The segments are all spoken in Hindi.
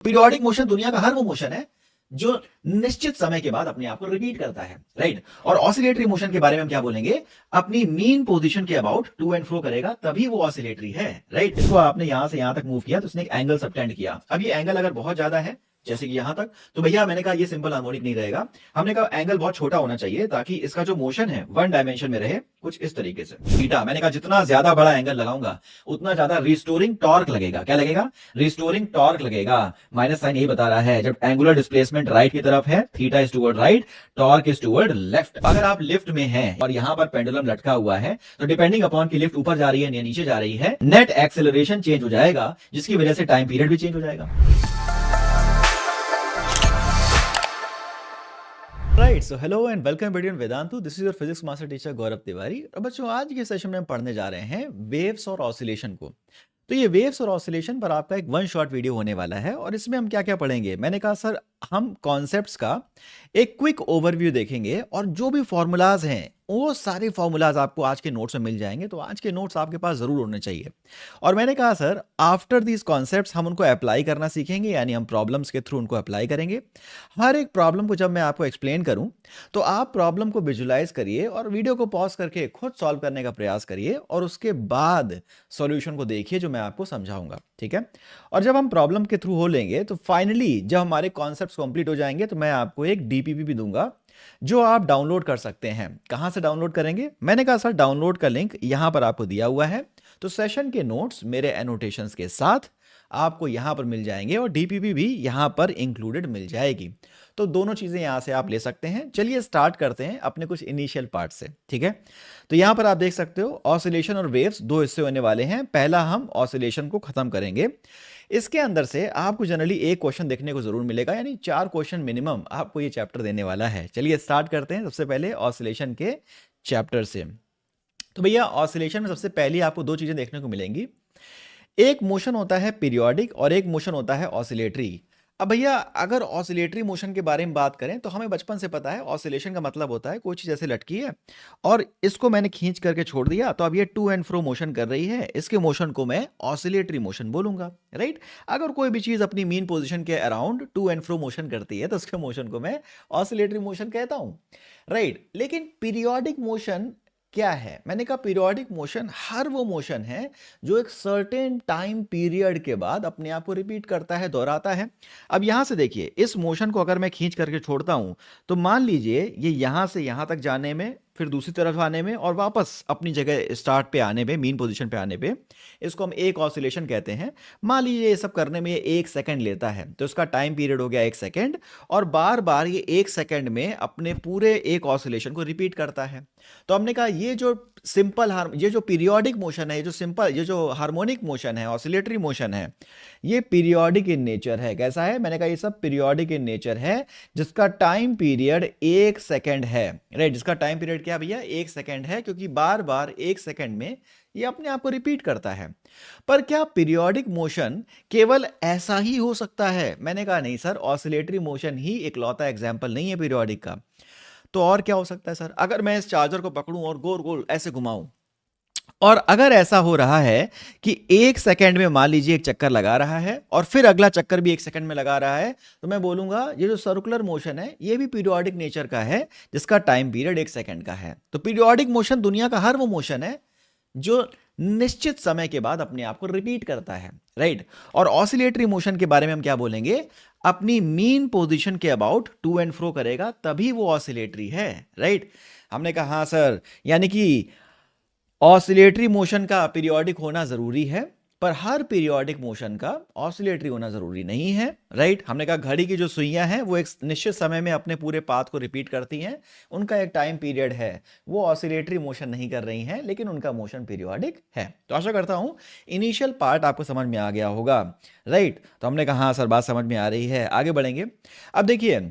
पीरियोडिक मोशन दुनिया का हर वो मोशन है जो निश्चित समय के बाद अपने आप को रिपीट करता है, राइट। और ऑसिलेटरी मोशन के बारे में हम क्या बोलेंगे, अपनी मीन पोजीशन के अबाउट टू एंड फ्रो करेगा तभी वो ऑसिलेटरी है, राइट। इसको आपने यहां से यहां तक मूव किया तो उसने एक एंगल सबटेंड किया। अब ये एंगल अगर बहुत ज्यादा है जैसे कि यहां तक, तो भैया मैंने कहा ये सिंपल हार्मोनिक नहीं रहेगा। हमने कहा एंगल बहुत छोटा होना चाहिए ताकि इसका जो मोशन है वन डायमेंशन में रहे, कुछ इस तरीके से थीटा। मैंने कहा जितना ज्यादा बड़ा एंगल लगाऊंगा उतना ज्यादा रिस्टोरिंग टॉर्क लगेगा। क्या लगेगा? रिस्टोरिंग टॉर्क लगेगा। माइनस साइन यही बता रहा है, जब एंगुलर डिस्प्लेसमेंट राइट की तरफ है, theta is toward right, torque is toward left. अगर आप लिफ्ट में हैं और यहां पर पेंडुलम लटका हुआ है तो डिपेंडिंग अपॉन की लिफ्ट ऊपर जा रही है या नीचे जा रही है, नेट एक्सेलरेशन चेंज हो जाएगा, जिसकी वजह से टाइम पीरियड भी चेंज हो जाएगा। Right, so hello and welcome video Vedantu. This is your physics master teacher Gaurav Tiwari. और बच्चों, आज के सेशन में हम पढ़ने जा रहे हैं वेव्स और ऑसिलेशन को। तो ये वेव्स और ऑसिलेशन पर आपका एक वन शॉट वीडियो होने वाला है और इसमें हम क्या क्या पढ़ेंगे। मैंने कहा सर हम कॉन्सेप्ट्स का एक क्विक ओवरव्यू देखेंगे और जो भी फॉर्मूलाज हैं वो सारे फॉर्मूलाज आपको आज के नोट्स में मिल जाएंगे, तो आज के नोट्स आपके पास जरूर होने चाहिए। और मैंने कहा सर आफ्टर दीज कॉन्सेप्ट्स हम उनको अप्लाई करना सीखेंगे, यानी हम प्रॉब्लम्स के थ्रू उनको अप्लाई करेंगे। हर एक प्रॉब्लम को जब मैं आपको एक्सप्लेन करूं तो आप प्रॉब्लम को विजुलाइज करिए और वीडियो को पॉज करके खुद सॉल्व करने का प्रयास करिए और उसके बाद सॉल्यूशन को देखिए जो मैं आपको समझाऊंगा, ठीक है। और जब हम प्रॉब्लम के थ्रू हो लेंगे तो फाइनली जब हमारे कॉन्सेप्ट्स कंप्लीट हो जाएंगे तो मैं आपको एक डीपीपी भी दूंगा जो आप डाउनलोड कर सकते हैं। कहां से डाउनलोड करेंगे? मैंने कहा सर डाउनलोड का लिंक यहां पर आपको दिया हुआ है, तो सेशन के नोट्स मेरे एनोटेशंस के साथ आपको यहां पर मिल जाएंगे और डीपीपी भी यहां पर इंक्लूडेड मिल जाएगी। तो दोनों चीजें यहां से आप ले सकते हैं। चलिए स्टार्ट करते हैं अपने कुछ इनिशियल पार्ट से, ठीक है। तो यहां पर आप देख सकते हो ऑसिलेशन और वेव्स दो हिस्से होने वाले हैं। पहला हम ऑसिलेशन को खत्म करेंगे। इसके अंदर से आपको जनरली एक क्वेश्चन देखने को जरूर मिलेगा, यानी 4 क्वेश्चन मिनिमम आपको ये चैप्टर देने वाला है। चलिए स्टार्ट करते हैं सबसे पहले ऑसिलेशन के चैप्टर से। तो भैया ऑसिलेशन में सबसे पहले आपको दो चीजें देखने को मिलेंगी। एक मोशन होता है पीरियोडिक और एक मोशन होता है ऑसिलेटरी। अब भैया अगर ऑसिलेटरी मोशन के बारे में बात करें तो हमें बचपन से पता है ऑसिलेशन का मतलब होता है कोई चीज ऐसे लटकी है और इसको मैंने खींच करके छोड़ दिया तो अब ये टू एंड फ्रो मोशन कर रही है, इसके मोशन को मैं ऑसिलेटरी मोशन बोलूंगा, राइट। अगर कोई भी चीज अपनी मीन पोजीशन के around two and fro motion करती है तो उसके मोशन को मैं ऑसिलेटरी मोशन कहता हूं, राइट। लेकिन पीरियोडिक मोशन क्या है? मैंने कहा पीरियोडिक मोशन हर वो मोशन है जो एक सर्टेन टाइम पीरियड के बाद अपने आप को रिपीट करता है, दोहराता है। अब यहां से देखिए, इस मोशन को अगर मैं खींच करके छोड़ता हूं तो मान लीजिए ये यहां से यहां तक जाने में, फिर दूसरी तरफ आने में और वापस अपनी जगह स्टार्ट पे आने पे, मीन पोजीशन पे आने पे, इसको हम एक ऑसिलेशन कहते हैं। मान लीजिए ये सब करने में ये 1 सेकंड लेता है तो इसका टाइम पीरियड हो गया 1 सेकंड और बार बार ये 1 सेकंड में अपने पूरे एक ऑसिलेशन को रिपीट करता है। तो हमने कहा ये जो ये जो पीरियोडिक मोशन है, ये जो हार्मोनिक मोशन है, ऑसिलेटरी मोशन है, ये पीरियोडिक इन नेचर है। कैसा है? मैंने कहा ये सब पीरियोडिक इन नेचर है जिसका टाइम पीरियड 1 सेकंड है, राइट। जिसका टाइम पीरियड क्या भैया? 1 सेकंड है, क्योंकि बार बार 1 सेकंड में ये अपने आप को रिपीट करता है। पर क्या पीरियोडिक मोशन केवल ऐसा ही हो सकता है? मैंने कहा नहीं सर, ऑसिलेटरी मोशन ही इकलौता एग्जाम्पल नहीं है पीरियोडिक का। तो और क्या हो सकता है सर? अगर मैं इस चार्जर को पकड़ूं और गोल गोल ऐसे घुमाऊं और अगर ऐसा हो रहा है कि 1 सेकंड में मान लीजिए एक चक्कर लगा रहा है और फिर अगला चक्कर भी 1 सेकंड में लगा रहा है, तो मैं बोलूंगा ये जो सर्कुलर मोशन है ये भी पीरियोडिक नेचर का है जिसका टाइम पीरियड 1 सेकंड का है। तो पीरियोडिक मोशन दुनिया का हर वो मोशन है जो निश्चित समय के बाद अपने आप को रिपीट करता है, राइट। और ऑसिलेटरी मोशन के बारे में हम क्या बोलेंगे? अपनी मीन पोजीशन के अबाउट टू एंड फ्रो करेगा तभी वो ऑसिलेटरी है, राइट। हमने कहा हाँ सर, यानी कि ऑसिलेटरी मोशन का पीरियोडिक होना जरूरी है पर हर पीरियोडिक मोशन का ऑसिलेटरी होना जरूरी नहीं है, राइट। हमने कहा घड़ी की जो सुइयां हैं वो एक निश्चित समय में अपने पूरे पाथ को रिपीट करती हैं, उनका एक टाइम पीरियड है, वो ऑसिलेटरी मोशन नहीं कर रही हैं लेकिन उनका मोशन पीरियोडिक है। तो आशा करता हूं इनिशियल पार्ट आपको समझ में आ गया होगा, राइट। तो हमने कहा हाँ सर बात समझ में आ रही है, आगे बढ़ेंगे। अब देखिए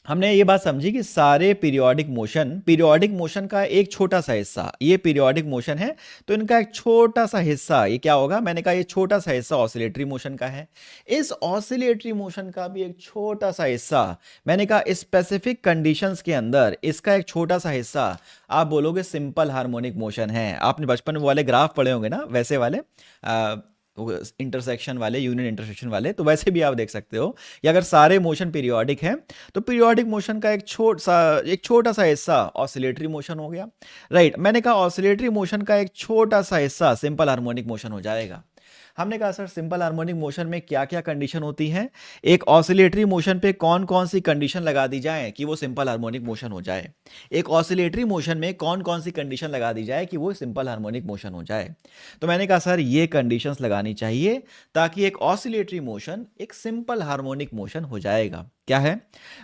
हमने ये बात समझी कि सारे पीरियोडिक मोशन का एक छोटा सा हिस्सा, ये पीरियोडिक मोशन है तो इनका एक छोटा सा हिस्सा ये क्या होगा? मैंने कहा ये छोटा सा हिस्सा ऑसिलेटरी मोशन का है। इस ऑसिलेटरी मोशन का भी एक छोटा सा हिस्सा, मैंने कहा स्पेसिफिक कंडीशंस के अंदर इसका एक छोटा सा हिस्सा आप बोलोगे सिंपल हार्मोनिक मोशन है। आपने बचपन में वाले ग्राफ पढ़े होंगे ना, वैसे वाले इंटरसेक्शन वाले, यूनियन इंटरसेक्शन वाले, तो वैसे भी आप देख सकते हो कि अगर सारे मोशन पीरियोडिक हैं तो पीरियोडिक मोशन का एक छोटा सा हिस्सा ऑसिलेटरी मोशन हो गया, राइट। मैंने कहा ऑसिलेटरी मोशन का एक छोटा सा हिस्सा सिंपल हार्मोनिक मोशन हो जाएगा। हमने कहा सर सिंपल हार्मोनिक मोशन में क्या क्या कंडीशन होती हैं, एक ऑसिलेटरी मोशन पे कौन कौन सी कंडीशन लगा दी जाए कि वो सिंपल हार्मोनिक मोशन हो जाए, एक ऑसिलेटरी मोशन में कौन कौन सी कंडीशन लगा दी जाए कि वो सिंपल हार्मोनिक मोशन हो जाए। तो मैंने कहा सर ये कंडीशंस लगानी चाहिए ताकि एक ऑसिलेटरी मोशन एक सिंपल हार्मोनिक मोशन हो जाएगा। क्या है?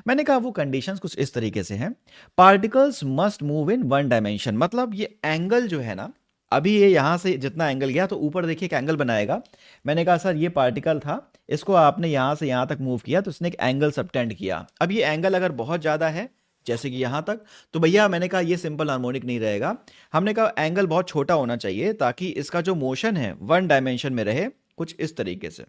मैंने कहा वो कंडीशंस कुछ इस तरीके से हैं। Particles must move in one dimension, मतलब ये एंगल जो है ना, अभी ये यहां से जितना एंगल गया तो ऊपर देखिए एक एंगल बनाएगा। मैंने कहा सर ये पार्टिकल था, इसको आपने यहां से यहां तक मूव किया तो इसने एक एंगल सबटेंड किया। अब ये एंगल अगर बहुत ज्यादा है जैसे कि यहां तक, तो भैया मैंने कहा ये सिंपल हार्मोनिक नहीं रहेगा। हमने कहा एंगल बहुत छोटा होना चाहिए ताकि इसका जो मोशन है वन डायमेंशन में रहे, कुछ इस तरीके से।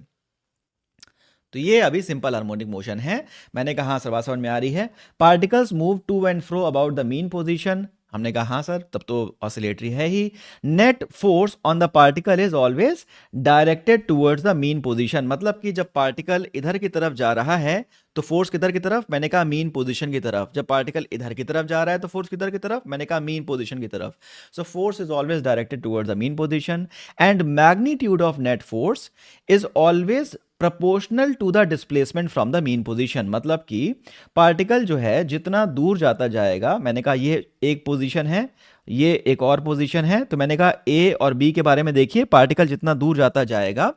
तो ये अभी सिंपल हार्मोनिक मोशन है। मैंने कहा हाँ सर, बात समझ में आ रही है। Particles move to and fro about the mean position, हमने कहा हाँ सर, तब तो ऑसिलेटरी है ही। Net force on the particle is always directed towards the mean position, मतलब कि जब पार्टिकल इधर की तरफ जा रहा है तो फोर्स किधर की तरफ, मैंने कहा मीन पोजीशन की तरफ। जब पार्टिकल इधर की तरफ जा रहा है तो फोर्स किधर की तरफ, मैंने कहा मीन पोजीशन की तरफ। So force is always directed towards the mean position and magnitude of net force is always proportional to the displacement from the mean position, मतलब कि पार्टिकल जो है जितना दूर जाता जाएगा, मैंने कहा ये एक पोजीशन है, ये एक और पोजीशन है, तो मैंने कहा ए और बी के बारे में देखिए, पार्टिकल जितना दूर जाता जाएगा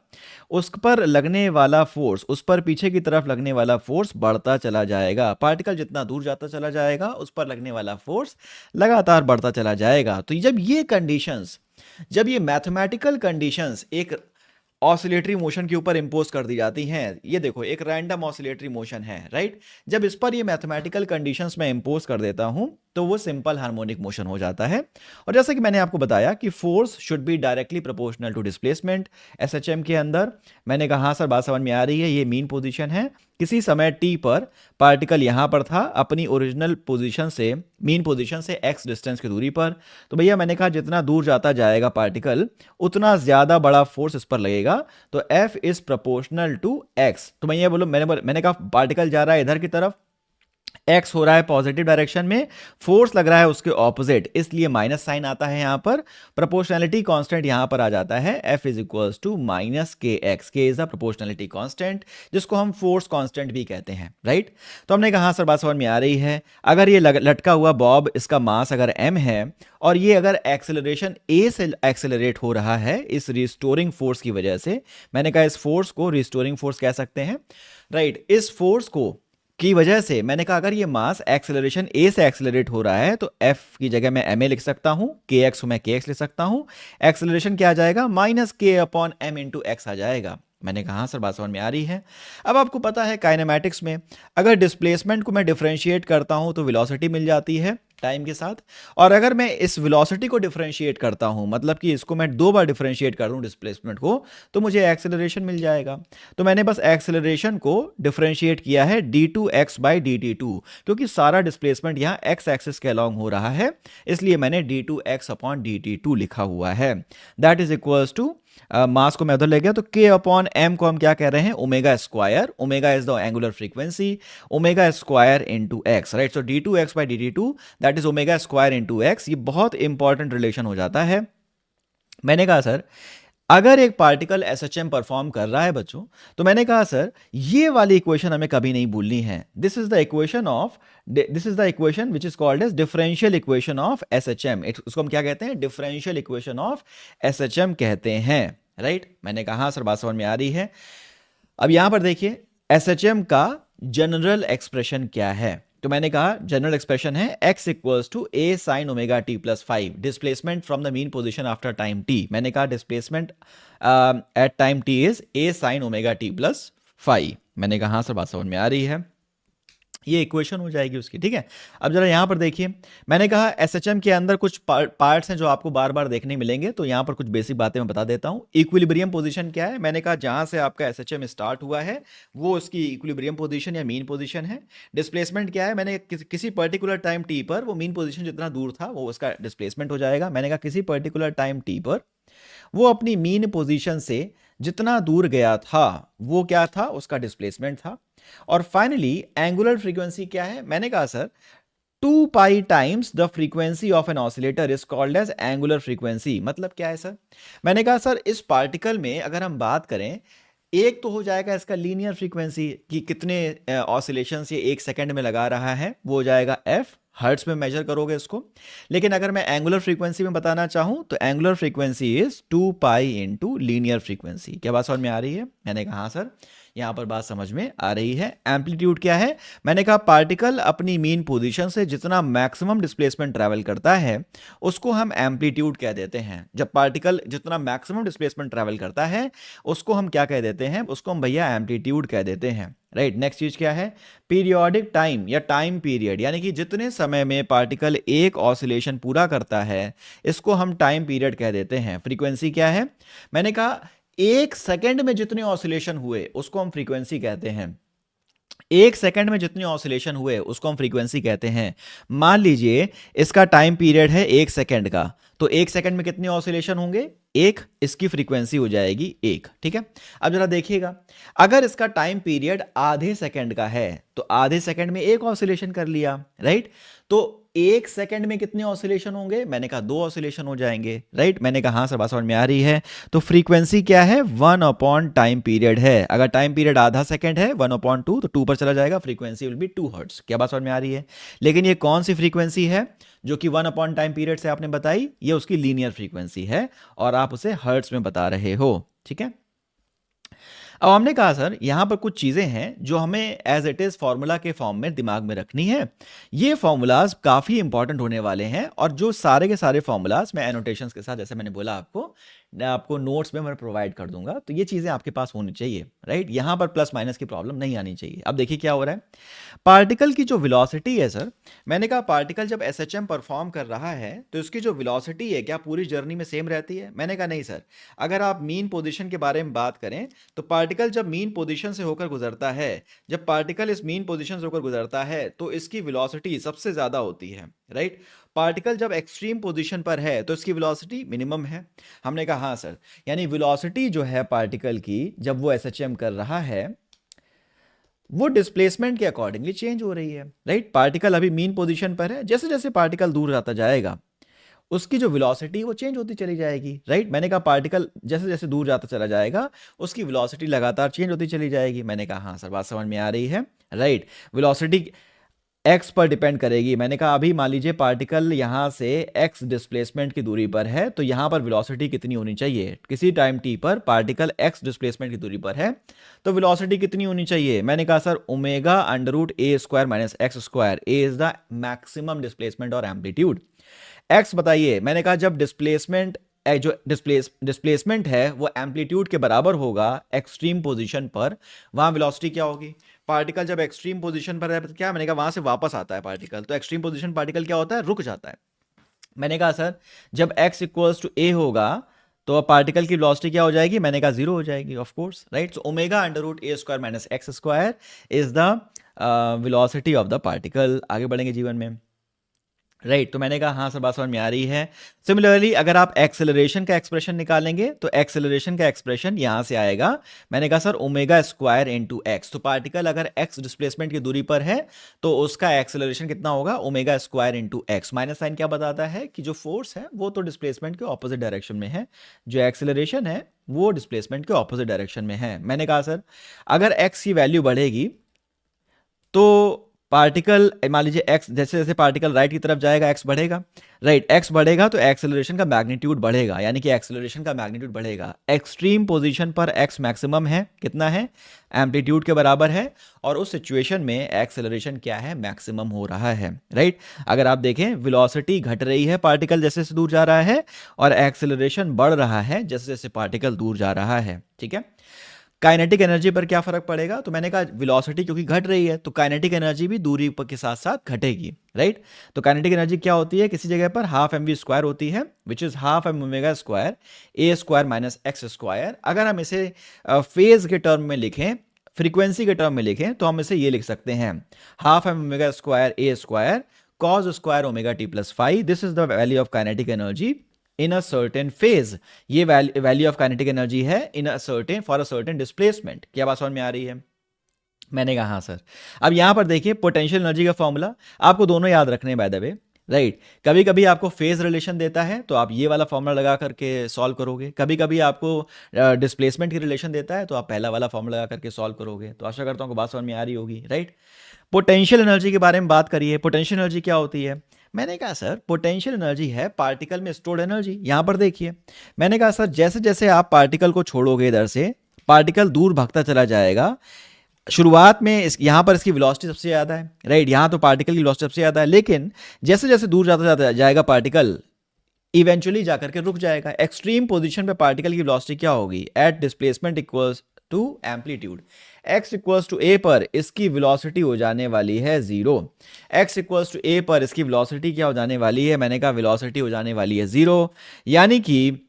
उस पर लगने वाला फोर्स, उस पर पीछे की तरफ लगने वाला फोर्स बढ़ता चला जाएगा। पार्टिकल जितना दूर जाता चला जाएगा उस पर लगने वाला फोर्स लगातार बढ़ता चला जाएगा। तो जब ये मैथमेटिकल कंडीशंस एक ऑसिलेटरी मोशन के ऊपर इंपोज कर दी जाती हैं, ये देखो एक रैंडम ऑसिलेटरी मोशन है, राइट। जब इस पर ये मैथमेटिकल कंडीशंस मैं इंपोज कर देता हूं तो वो सिंपल हार्मोनिक मोशन हो जाता है। और जैसे कि मैंने आपको बताया कि force should be directly proportional to displacement SHM के अंदर। मैंने कहा हाँ सर, बात समझ में आ रही है। ये मीन पोजीशन है, किसी समय टी पर पार्टिकल यहां पर था अपनी ओरिजिनल पोजीशन से, मीन पोजीशन से एक्स डिस्टेंस की दूरी पर। तो भैया मैंने कहा जितना दूर जाता जाएगा पार्टिकल उतना ज्यादा बड़ा फोर्स इस पर लगेगा, तो F is proportional to X. तो भैया बोलो, मैंने कहा पार्टिकल जा रहा है इधर की तरफ, एक्स हो रहा है पॉजिटिव डायरेक्शन में, फोर्स लग रहा है उसके ऑपोजिट, इसलिए माइनस साइन आता है यहां पर। प्रोपोर्शनैलिटी कांस्टेंट यहां पर आ जाता है, F is equals to minus के X. K is a proportionality constant जिसको हम फोर्स कांस्टेंट भी कहते हैं, राइट। तो हमने कहा सर, बात समझ में आ रही है। अगर ये लटका हुआ बॉब, इसका मास अगर m है और ये अगर एक्सेलरेशन a से एक्सेलरेट हो रहा है इस रिस्टोरिंग फोर्स की वजह से, मैंने कहा इस फोर्स को रिस्टोरिंग फोर्स कह सकते हैं, राइट। इस फोर्स को की वजह से मैंने कहा अगर ये मास एक्सेलरेशन a से एक्सेलरेट हो रहा है तो f की जगह मैं ma लिख सकता हूं, kx मैं kx लिख सकता हूं। एक्सेलरेशन क्या आ जाएगा, minus k upon m into x आ जाएगा। मैंने कहा सर, बात समझ में आ रही है। अब आपको पता है काइनेमैटिक्स में अगर डिस्प्लेसमेंट को मैं डिफरेंशिएट करता हूं तो वेलोसिटी मिल जाती है टाइम के साथ, और अगर मैं इस वेलोसिटी को डिफरेंशिएट करता हूं, मतलब कि इसको मैं 2 बार डिफरेंशिएट कर दूं डिस्प्लेसमेंट को, तो मुझे एक्सेलरेशन मिल जाएगा। तो मैंने बस एक्सेलरेशन को डिफरेंशिएट किया है d2x बाई dt2, क्योंकि सारा डिस्प्लेसमेंट यहां x एक्सिस के अलोंग हो रहा है, इसलिए मैंने d2x अपॉन dt2 लिखा हुआ है। दैट इज इक्वल्स टू, मास को मैं उधर ले गया तो k अपॉन m को हम क्या कह रहे हैं, omega square. Omega is the angular frequency, omega square into x, right. So d2x by dt2 that is omega square into x। ये बहुत इंपॉर्टेंट रिलेशन हो जाता है। मैंने कहा सर अगर एक पार्टिकल एसएचएम परफॉर्म कर रहा है बच्चों, तो मैंने कहा सर ये वाली इक्वेशन हमें कभी नहीं भूलनी है। This is the equation which is called as differential equation of SHM. उसको हम क्या कहते हैं, डिफरेंशियल इक्वेशन ऑफ एसएचएम कहते हैं, राइट। मैंने कहा सर, बात समझ में आ रही है। अब यहां पर देखिए एसएचएम का जनरल एक्सप्रेशन क्या है, तो मैंने कहा जनरल एक्सप्रेशन है x equals to a sine omega T plus 5, displacement from the mean position after time t। मैंने कहा displacement at time t is a sine omega T plus 5। मैंने कहा हाँ सर, बात समझ में आ रही है। ये इक्वेशन हो जाएगी उसकी, ठीक है। अब जरा यहां पर देखिए, मैंने कहा एसएचएम के अंदर कुछ पार्ट्स हैं जो आपको बार बार देखने मिलेंगे, तो यहां पर कुछ बेसिक बातें मैं बता देता हूं। इक्विलिब्रियम पोजीशन क्या है, मैंने कहा जहां से आपका एसएचएम स्टार्ट हुआ है वो उसकी इक्विलिब्रियम पोजीशन या मीन पोजीशन है। डिस्प्लेसमेंट क्या है, मैंने किसी पर्टिकुलर टाइम टी पर वो मीन पोजीशन जितना दूर था वो उसका डिस्प्लेसमेंट हो जाएगा। मैंने कहा किसी पर्टिकुलर टाइम टी पर वो अपनी मीन पोजीशन से जितना दूर गया था वो क्या था, उसका डिस्प्लेसमेंट था। और फाइनली एंगुलर फ्रीक्वेंसी क्या है, मैंने कहा sir 2 pi times the frequency of an oscillator is called as angular frequency. मतलब क्या है सर, मैंने कहा सर इस पार्टिकल में अगर हम बात करें, एक तो हो जाएगा इसका लीनियर फ्रीक्वेंसी कि कितने ऑसिलेशंस ये एक सेकंड में लगा रहा है, वो हो जाएगा एफ, हर्ट्स में मेजर करोगे इसको। लेकिन अगर मैं एंगुलर फ्रीक्वेंसी में बताना चाहूं तो angular frequency is 2 pi into linear frequency. क्या बात समझ में आ रही है? मैंने कहा हाँ सर, यहां पर बात समझ में आ रही है। एम्पलीट्यूड क्या है, मैंने कहा पार्टिकल अपनी मीन पोजीशन से जितना मैक्सिमम डिस्प्लेसमेंट ट्रैवल करता है उसको हम एम्पलीट्यूड कह देते हैं। जब पार्टिकल जितना मैक्सिमम डिस्प्लेसमेंट ट्रैवल करता है उसको हम क्या कह देते हैं, उसको हम भैया एम्पलीट्यूड कह देते हैं। राइट, नेक्स्ट चीज क्या है, पीरियोडिक टाइम या टाइम पीरियड, यानी कि जितने समय में पार्टिकल एक ऑसिलेशन पूरा करता है इसको हम टाइम पीरियड कह देते हैं। फ्रीक्वेंसी क्या है, मैंने कहा एक सेकंड में जितने ऑसिलेशन हुए उसको हम फ्रीक्वेंसी कहते हैं। एक सेकंड में जितने ऑसिलेशन हुए उसको हम फ्रीक्वेंसी कहते हैं। मान लीजिए इसका टाइम पीरियड है एक सेकंड का, तो एक सेकंड में कितने ऑसिलेशन होंगे, एक, इसकी फ्रीक्वेंसी हो जाएगी एक। ठीक है, अब जरा देखिएगा, अगर इसका टाइम पीरियड आधे सेकंड का है तो आधे सेकंड में एक ऑसिलेशन कर लिया, राइट। तो एक सेकंड में कितने ऑसिलेशन होंगे, मैंने कहा दो ऑसिलेशन हो जाएंगे, राइट। मैंने कहा हाँ सर, बात समझ में आ रही है। तो फ्रीक्वेंसी क्या है, 1 टाइम पीरियड है। अगर टाइम पीरियड आधा सेकंड है 1/2, तो 2 पर चला जाएगा, फ्रीक्वेंसी विल बी 2 हर्ट्स। क्या बात समझ में आ रही है? लेकिन ये कौन सी फ्रीक्वेंसी है जो कि 1 टाइम पीरियड से आपने बताई, ये उसकी लीनियर फ्रीक्वेंसी है और आप उसे हर्ट्स में बता रहे हो। ठीक है, अब हमने कहा सर यहां पर कुछ चीजें हैं जो हमें एज इट इज फॉर्मूला के फॉर्म में दिमाग में रखनी है। ये फॉर्मूलाज काफी इंपॉर्टेंट होने वाले हैं और जो सारे के सारे फॉर्मूलाज मैं एनोटेशंस के साथ, जैसे मैंने बोला आपको, मैं आपको नोट्स में मैं प्रोवाइड कर दूंगा, तो ये चीजें आपके पास होनी चाहिए, राइट। यहां पर प्लस माइनस की प्रॉब्लम नहीं आनी चाहिए। अब देखिए क्या हो रहा है, पार्टिकल की जो वेलोसिटी है सर, मैंने कहा पार्टिकल जब एसएचएम परफॉर्म कर रहा है तो इसकी जो वेलोसिटी है क्या पूरी जर्नी में सेम रहती है? मैंने कहा नहीं सर। अगर आप मीन पोजीशन के बारे में बात करें तो पार्टिकल जब मीन पोजीशन से होकर गुजरता है, जब पार्टिकल इस मीन पोजीशन से होकर गुजरता है तो इसकी वेलोसिटी सबसे ज्यादा होती है, राइट। पार्टिकल जब एक्सट्रीम पोजीशन पर है तो इसकी वेलोसिटी मिनिमम है। हमने कहा हाँ सर, यानी वेलोसिटी जो है पार्टिकल की जब वो एसएचएम कर रहा है वो डिस्प्लेसमेंट के अकॉर्डिंगली चेंज हो रही है, राइट। पार्टिकल अभी मीन पोजीशन पर है, जैसे जैसे पार्टिकल दूर जाता जाएगा उसकी जो वेलोसिटी वो चेंज होती चली जाएगी, राइट। मैंने कहा पार्टिकल जैसे जैसे दूर जाता चला जाएगा उसकी वेलोसिटी लगातार चेंज होती चली जाएगी। मैंने कहा हाँ सर, बात समझ में आ रही है, राइट। वेलोसिटी एक्स पर डिपेंड करेगी। मैंने कहा अभी मान लीजिए पार्टिकल यहां से एक्स डिस्प्लेसमेंट की दूरी पर है तो यहां पर वेलोसिटी कितनी होनी चाहिए, किसी टाइम टी पर पार्टिकल एक्स डिस्प्लेसमेंट की दूरी पर है तो वेलोसिटी कितनी होनी चाहिए? मैंने कहा sir omega under root A square minus X square, A is the maximum displacement और एम्पलीट्यूड। एक्स बताइए, मैंने कहा जब डिस्प्लेसमेंट जो डिस्प्लेसमेंट है वो एम्पलीट्यूड के बराबर होगा एक्सट्रीम पोजीशन पर, वहां वेलोसिटी क्या होगी? पार्टिकल जब एक्सट्रीम पोजीशन पर है तो क्या, मैंने कहा वहां से वापस आता है पार्टिकल, तो एक्सट्रीम पोजीशन पार्टिकल क्या होता है, रुक जाता है। मैंने कहा सर जब x इक्वल्स टू ए होगा तो पार्टिकल की वेलोसिटी क्या हो जाएगी? मैंने कहा 0 हो जाएगी, of course, right. So omega under root A square minus X square is the velocity of the particle. आगे बढ़ेंगे जीवन में, राइट। तो मैंने कहा हाँ सर, बात समझ में आ रही है। सिमिलरली अगर आप एक्सेलरेशन का एक्सप्रेशन निकालेंगे तो एक्सेलरेशन का एक्सप्रेशन यहां से आएगा, मैंने कहा sir omega square into X. तो पार्टिकल अगर एक्स डिस्प्लेसमेंट की दूरी पर है तो उसका एक्सेलरेशन कितना होगा, omega square into X. Minus sign क्या बताता है कि जो फोर्स है वो तो डिस्प्लेसमेंट के ऑपोजिट डायरेक्शन में है, जो एक्सेलरेशन है वो डिस्प्लेसमेंट के ऑपोजिट डायरेक्शन में है। मैंने कहा सर अगर एक्स की वैल्यू बढ़ेगी तो पार्टिकल, मान लीजिए एक्स, जैसे जैसे पार्टिकल राइट की तरफ जाएगा एक्स बढ़ेगा, राइट। एक्स बढ़ेगा तो एक्सेलरेशन का मैग्नीट्यूड बढ़ेगा, यानी कि एक्सेलरेशन का मैग्नीट्यूड बढ़ेगा। एक्सट्रीम पोजीशन पर एक्स मैक्सिमम है, कितना है, एम्पलीट्यूड के बराबर है, और उस सिचुएशन में एक्सेलरेशन क्या है, मैक्सिमम हो रहा है, राइट। अगर आप देखें वेलोसिटी घट रही है पार्टिकल जैसे जैसे दूर जा रहा है और एक्सेलरेशन बढ़ रहा है जैसे जैसे पार्टिकल दूर जा रहा है, ठीक है। काइनेटिक एनर्जी पर क्या फर्क पड़ेगा? तो मैंने कहा वेलोसिटी क्योंकि घट रही है तो काइनेटिक एनर्जी भी दूरी पर के साथ साथ घटेगी, राइट। तो काइनेटिक एनर्जी क्या होती है, किसी जगह पर हाफ एम वी स्क्वायर होती है, which is half M omega square A square minus X square. अगर हम इसे फेज के टर्म में लिखें, फ्रीक्वेंसी के टर्म में लिखें तो हम इसे ये लिख सकते हैं, half M omega square A square cos square omega T plus five, this is the value of kinetic energy in a certain phase. ये वैल्यू ऑफ काइनेटिक एनर्जी है in a certain for a certain displacement. क्या बात समझ में आ रही है? मैंने कहा हाँ सर। अब यहां पर देखिए पोटेंशियल एनर्जी का फॉर्मूला आपको दोनों याद रखने बाय द वे, राइट। कभी कभी आपको फेज रिलेशन देता है तो आप ये वाला फॉर्मूला लगा करके सॉल्व करोगे, कभी कभी आपको डिस्प्लेसमेंट की रिलेशन देता है तो आप पहला वाला फॉर्मूला लगा करके सॉल्व करोगे। तो आशा करता हूँ बात समझ में आ रही होगी, राइट। पोटेंशियल एनर्जी के बारे में बात करिए। पोटेंशियल एनर्जी क्या होती है? मैंने कहा सर पोटेंशियल एनर्जी है पार्टिकल में स्टोर्ड एनर्जी। यहां पर देखिए, मैंने कहा सर जैसे जैसे आप पार्टिकल को छोड़ोगे इधर से, पार्टिकल दूर भागता चला जाएगा। शुरुआत में यहाँ पर इसकी वेलोसिटी सबसे ज़्यादा है, राइट। यहाँ तो पार्टिकल की वेलोसिटी सबसे ज़्यादा है, लेकिन जैसे जैसे दूर जाता जाता जाएगा पार्टिकल, इवेंचुअली जाकर के रुक जाएगा। एक्सट्रीम पोजीशन पे पार्टिकल की वेलोसिटी क्या होगी? At displacement equals to amplitude. x equals to a पर इसकी वेलोसिटी हो जाने वाली है 0। x इक्वल्स टू a पर इसकी वेलोसिटी क्या हो जाने वाली है? मैंने कहा वेलोसिटी हो जाने वाली है 0। यानी कि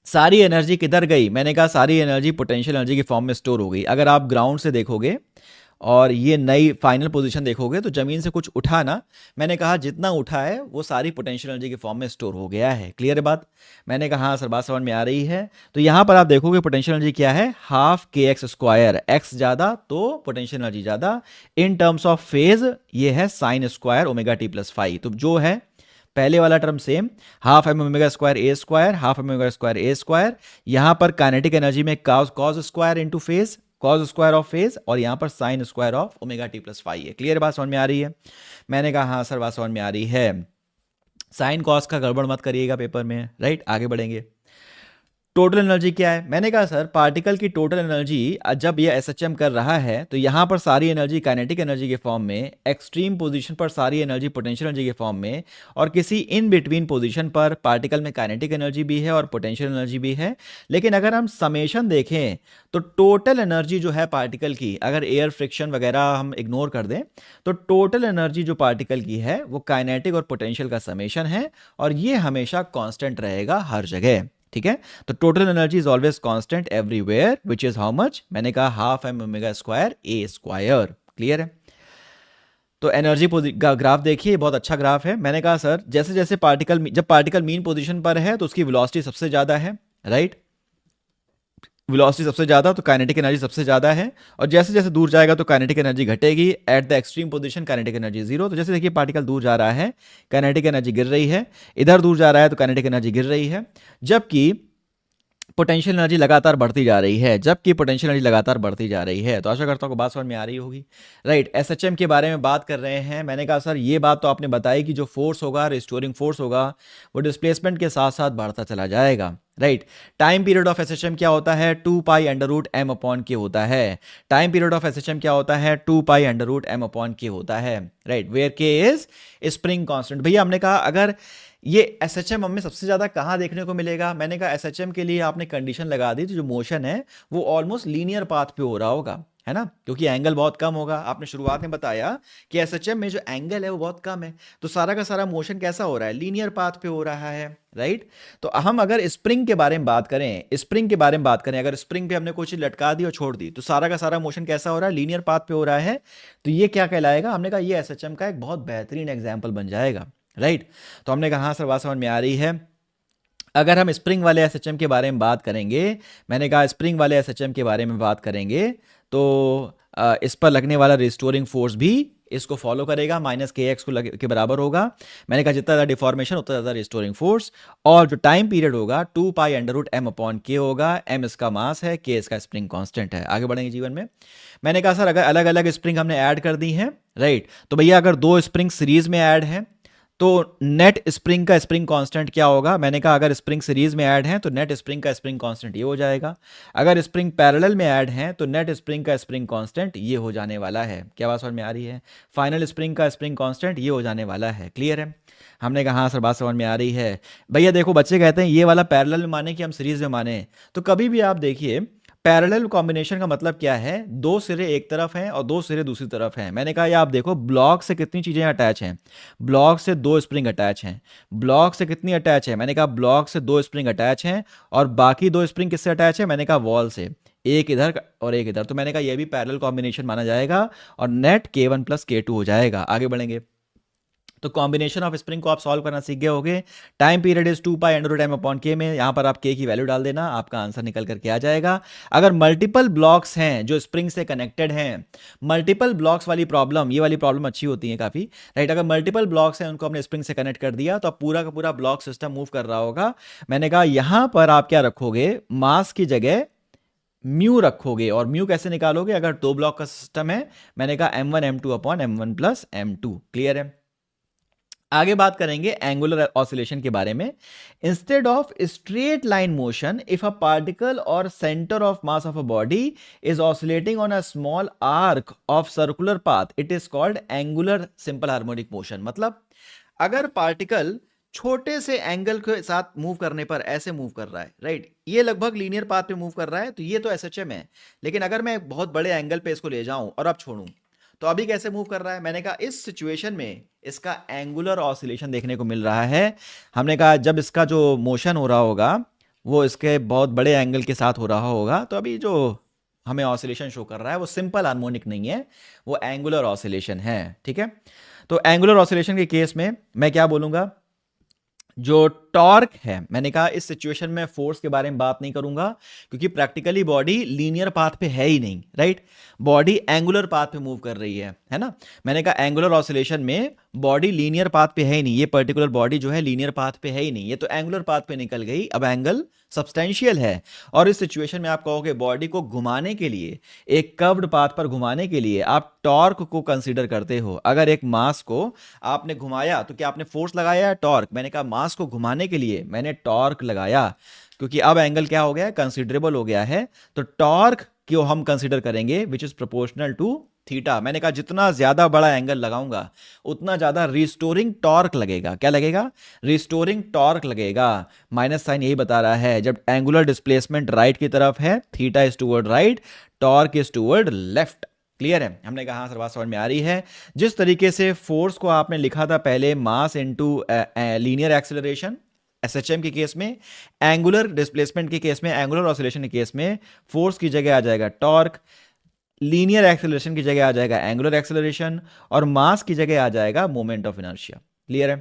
सारी एनर्जी किधर गई? मैंने कहा सारी एनर्जी पोटेंशियल एनर्जी के फॉर्म में स्टोर हो गई। अगर आप ग्राउंड से देखोगे और ये नई फाइनल पोजीशन देखोगे तो जमीन से कुछ उठा ना, मैंने कहा जितना उठा है वो सारी पोटेंशियल एनर्जी के फॉर्म में स्टोर हो गया है। क्लियर है बात? मैंने कहा हाँ सर बात समझ में आ रही है। तो यहां पर आप देखोगे पोटेंशियल एनर्जी क्या है? हाफ के एक्स स्क्वायर। एक्स ज्यादा तो पोटेंशियल एनर्जी ज्यादा। इन टर्म्स ऑफ फेज ये है sine square omega T plus five. तो जो है पहले वाला term same, half M omega square ए square, half M omega square ए स्क्वायर। यहां पर काइनेटिक एनर्जी में cos square into phase, cos square of phase, और यहां पर sine square of omega T plus five है। क्लियर बात समझ में आ रही है? मैंने कहा हाँ सर बात समझ में आ रही है। साइन कॉस का गड़बड़ मत करिएगा पेपर में, राइट। आगे बढ़ेंगे। टोटल एनर्जी क्या है? मैंने कहा सर पार्टिकल की टोटल एनर्जी जब ये एसएचएम कर रहा है तो यहां पर सारी एनर्जी काइनेटिक एनर्जी के फॉर्म में, एक्सट्रीम पोजीशन पर सारी एनर्जी पोटेंशियल एनर्जी के फॉर्म में, और किसी इन बिटवीन पोजीशन पर पार्टिकल में काइनेटिक एनर्जी भी है और पोटेंशियल एनर्जी भी है। लेकिन अगर हम समेशन देखें तो टोटल एनर्जी जो है पार्टिकल की, अगर एयर फ्रिक्शन वगैरह हम इग्नोर कर दें, तो टोटल एनर्जी जो पार्टिकल की है वो काइनेटिक और पोटेंशियल का समेशन है, और ये हमेशा कांस्टेंट रहेगा हर जगह। ठीक है, तो total energy is always constant everywhere, which is how much? मैंने कहा हाफ एम ओमेगा स्क्वायर ए स्क्वायर। क्लियर है? तो एनर्जी का ग्राफ देखिए, बहुत अच्छा ग्राफ है। मैंने कहा सर जैसे जैसे जब पार्टिकल मीन पोजीशन पर है तो उसकी वेलोसिटी सबसे ज्यादा है, राइट। वेलोसिटी सबसे ज्यादा तो काइनेटिक एनर्जी सबसे ज्यादा है, और जैसे जैसे दूर जाएगा तो काइनेटिक एनर्जी घटेगी। Eight the extreme position kinetic energy 0। तो जैसे देखिए पार्टिकल दूर जा रहा है, काइनेटिक एनर्जी गिर रही है, इधर दूर जा रहा है तो काइनेटिक एनर्जी गिर रही है, जबकि पोटेंशियल एनर्जी लगातार बढ़ती जा रही है, जबकि पोटेंशियल एनर्जी लगातार बढ़ती जा रही है। तो आशा करता हूँ कि बात समझ में आ रही होगी, राइट। एसएचएम के बारे में बात कर रहे हैं। मैंने कहा सर ये बात तो आपने बताई कि जो फोर्स होगा, रिस्टोरिंग फोर्स होगा, वो डिस्प्लेसमेंट के साथ साथ बढ़ता चला जाएगा, right. Time period of SHM क्या होता है? 2 pi under root M upon K होता है। टाइम पीरियड ऑफ एसएचएम क्या होता है? 2 pi under root M upon K होता है, right. Where K is spring constant. भैया हमने कहा अगर ये एसएचएम हमें सबसे ज्यादा कहां देखने को मिलेगा? मैंने कहा एसएचएम के लिए आपने कंडीशन लगा दी तो जो मोशन है वो ऑलमोस्ट लीनियर पाथ पे हो रहा होगा, है ना, क्योंकि एंगल बहुत कम होगा। आपने शुरुआत में बताया कि एसएचएम में जो एंगल है वो बहुत कम है, तो सारा का सारा मोशन कैसा हो रहा है? लीनियर पाथ पे हो रहा है, राइट। तो हम अगर स्प्रिंग के बारे में बात करें, स्प्रिंग के बारे में बात करें, अगर स्प्रिंग पे हमने कोई चीज लटका दी और छोड़ दी तो सारा का सारा मोशन कैसा हो रहा है? लीनियर पाथ पे हो रहा है। तो ये क्या कहलाएगा? हमने कहा ये एसएचएम का एक बहुत बेहतरीन एग्जाम्पल बन जाएगा, राइट। तो हमने कहा हाँ सर बात समझ में आ रही है। अगर हम स्प्रिंग वाले एसएचएम के बारे में बात करेंगे, मैंने कहा स्प्रिंग वाले एसएचएम के बारे में बात करेंगे तो इस पर लगने वाला रिस्टोरिंग फोर्स भी इसको फॉलो करेगा, माइनस के एक्स के बराबर होगा। मैंने कहा जितना ज़्यादा डिफॉर्मेशन उतना ज़्यादा रिस्टोरिंग फोर्स, और जो टाइम पीरियड होगा 2 pi under root M upon K होगा। एम इसका मास है, के इसका स्प्रिंग कांस्टेंट है। आगे बढ़ेंगे जीवन में। मैंने कहा सर अगर अलग अलग स्प्रिंग हमने ऐड कर दी हैं, राइट, तो भैया अगर दो स्प्रिंग सीरीज में ऐड हैं तो नेट स्प्रिंग का स्प्रिंग कांस्टेंट क्या होगा? मैंने कहा अगर स्प्रिंग सीरीज में ऐड है तो नेट स्प्रिंग का स्प्रिंग कांस्टेंट ये हो जाएगा। अगर स्प्रिंग पैरेलल में ऐड है तो नेट स्प्रिंग का स्प्रिंग कांस्टेंट ये हो जाने वाला है। क्या बात समझ में आ रही है? फाइनल स्प्रिंग का स्प्रिंग कांस्टेंट ये हो जाने वाला है। क्लियर है? हमने कहा हाँ सर बात समझ में आ रही है। भैया देखो बच्चे कहते हैं ये वाला पैरेलल में माने कि हम सीरीज में माने, तो कभी भी आप देखिए पैरेलल कॉम्बिनेशन का मतलब क्या है? दो सिरे एक तरफ हैं और दो सिरे दूसरी तरफ हैं। मैंने कहा ये आप देखो ब्लॉक से कितनी चीजें अटैच हैं। ब्लॉक से दो स्प्रिंग अटैच हैं। ब्लॉक से कितनी अटैच है? मैंने कहा ब्लॉक से दो स्प्रिंग अटैच हैं, और बाकी दो स्प्रिंग किससे अटैच है? मैंने कहा वॉल से, एक इधर और एक इधर। तो मैंने कहा ये भी पैरेलल कॉम्बिनेशन माना जाएगा और नेट K1 प्लस K2 हो जाएगा। आगे बढ़ेंगे। तो कॉम्बिनेशन ऑफ स्प्रिंग को आप सॉल्व करना सीख गए होगे। Time period is 2 pi under root m upon K में, यहाँ पर आप के की वैल्यू डाल देना, आपका आंसर निकल करके आ जाएगा। अगर मल्टीपल ब्लॉक्स हैं जो स्प्रिंग से कनेक्टेड हैं, मल्टीपल ब्लॉक्स वाली प्रॉब्लम, ये वाली प्रॉब्लम अच्छी होती है काफ़ी, राइट। अगर मल्टीपल ब्लॉक्स हैं उनको हमने स्प्रिंग से कनेक्ट कर दिया तो अब पूरा का पूरा ब्लॉक सिस्टम मूव कर रहा होगा। मैंने कहा यहाँ पर आप क्या रखोगे, मास की जगह म्यू रखोगे। और म्यू कैसे निकालोगे, अगर दो ब्लॉक का सिस्टम है, मैंने कहा m1 m2 upon m1 plus m2। Clear है। आगे बात करेंगे एंगुलर ऑसिलेशन के बारे में। Instead of straight line motion, if a particle और centre of mass of a body is oscillating on a small arc of circular path, it is called angular simple harmonic motion. मतलब अगर पार्टिकल छोटे से एंगल के साथ मूव करने पर ऐसे मूव कर रहा है, राइट, ये लगभग लीनियर पाथ पे मूव कर रहा है, तो ये तो एसएचएम है। लेकिन अगर मैं एक बहुत बड़े एंगल पे इसको ले जाऊं और अब छोड़ूं, तो अभी कैसे मूव कर रहा है, मैंने कहा इस सिचुएशन में इसका एंगुलर ऑसिलेशन देखने को मिल रहा है। हमने कहा जब इसका जो मोशन हो रहा होगा वो इसके बहुत बड़े एंगल के साथ हो रहा होगा, तो अभी जो हमें ऑसिलेशन शो कर रहा है वो सिंपल हार्मोनिक नहीं है, वो एंगुलर ऑसिलेशन है। ठीक है। तो एंगुलर ऑसिलेशन के केस में मैं क्या बोलूंगा, जो टॉर्क है, मैंने कहा इस सिचुएशन में फोर्स के बारे में बात नहीं करूंगा, क्योंकि प्रैक्टिकली बॉडी लीनियर पाथ पे है ही नहीं, राइट। बॉडी एंगुलर पाथ पे मूव कर रही है ना। मैंने कहा एंगुलर ऑसिलेशन में बॉडी लीनियर पाथ पे है ही नहीं, ये पर्टिकुलर बॉडी जो है लीनियर पाथ पे है ही नहीं, ये तो एंगुलर पाथ पे निकल गई। अब एंगल सब्सटेंशियल है, और इस सिचुएशन में आप कहोगे बॉडी को घुमाने के लिए, एक कर्व्ड पाथ पर घुमाने के लिए आप टॉर्क को कंसीडर करते हो। अगर एक मास को आपने घुमाया तो क्या आपने फोर्स लगाया है, टॉर्क। मैंने कहा मास को घुमाने के लिए मैंने टॉर्क लगाया, क्योंकि अब एंगल क्या हो गया है, कंसीडरेबल हो गया है। तो टॉर्क को हम कंसीडर करेंगे which is proportional to theta. मैंने कहा जितना ज्यादा बड़ा एंगल लगाऊंगा उतना ज्यादा रिस्टोरिंग टॉर्क लगेगा। क्या लगेगा, रिस्टोरिंग टॉर्क लगेगा। माइनस साइन यही बता रहा है, जब एंगुलर डिस्प्लेसमेंट राइट की तरफ है, theta is toward right, torque is toward left. Clear है। हमने कहा हाँ सर, बात समझ में आ रही है। जिस तरीके से फोर्स को आपने लिखा था पहले, mass into linear acceleration SHM के केस में, एंगुलर डिस्प्लेसमेंट के केस में, एंगुलर ऑसिलेशन के केस में फोर्स की जगह आ जाएगा टॉर्क, लीनियर एक्सेलरेशन की जगह आ जाएगा एंगुलर एक्सेलरेशन, और मास की जगह आ जाएगा मोमेंट ऑफ इनर्शिया। क्लियर है,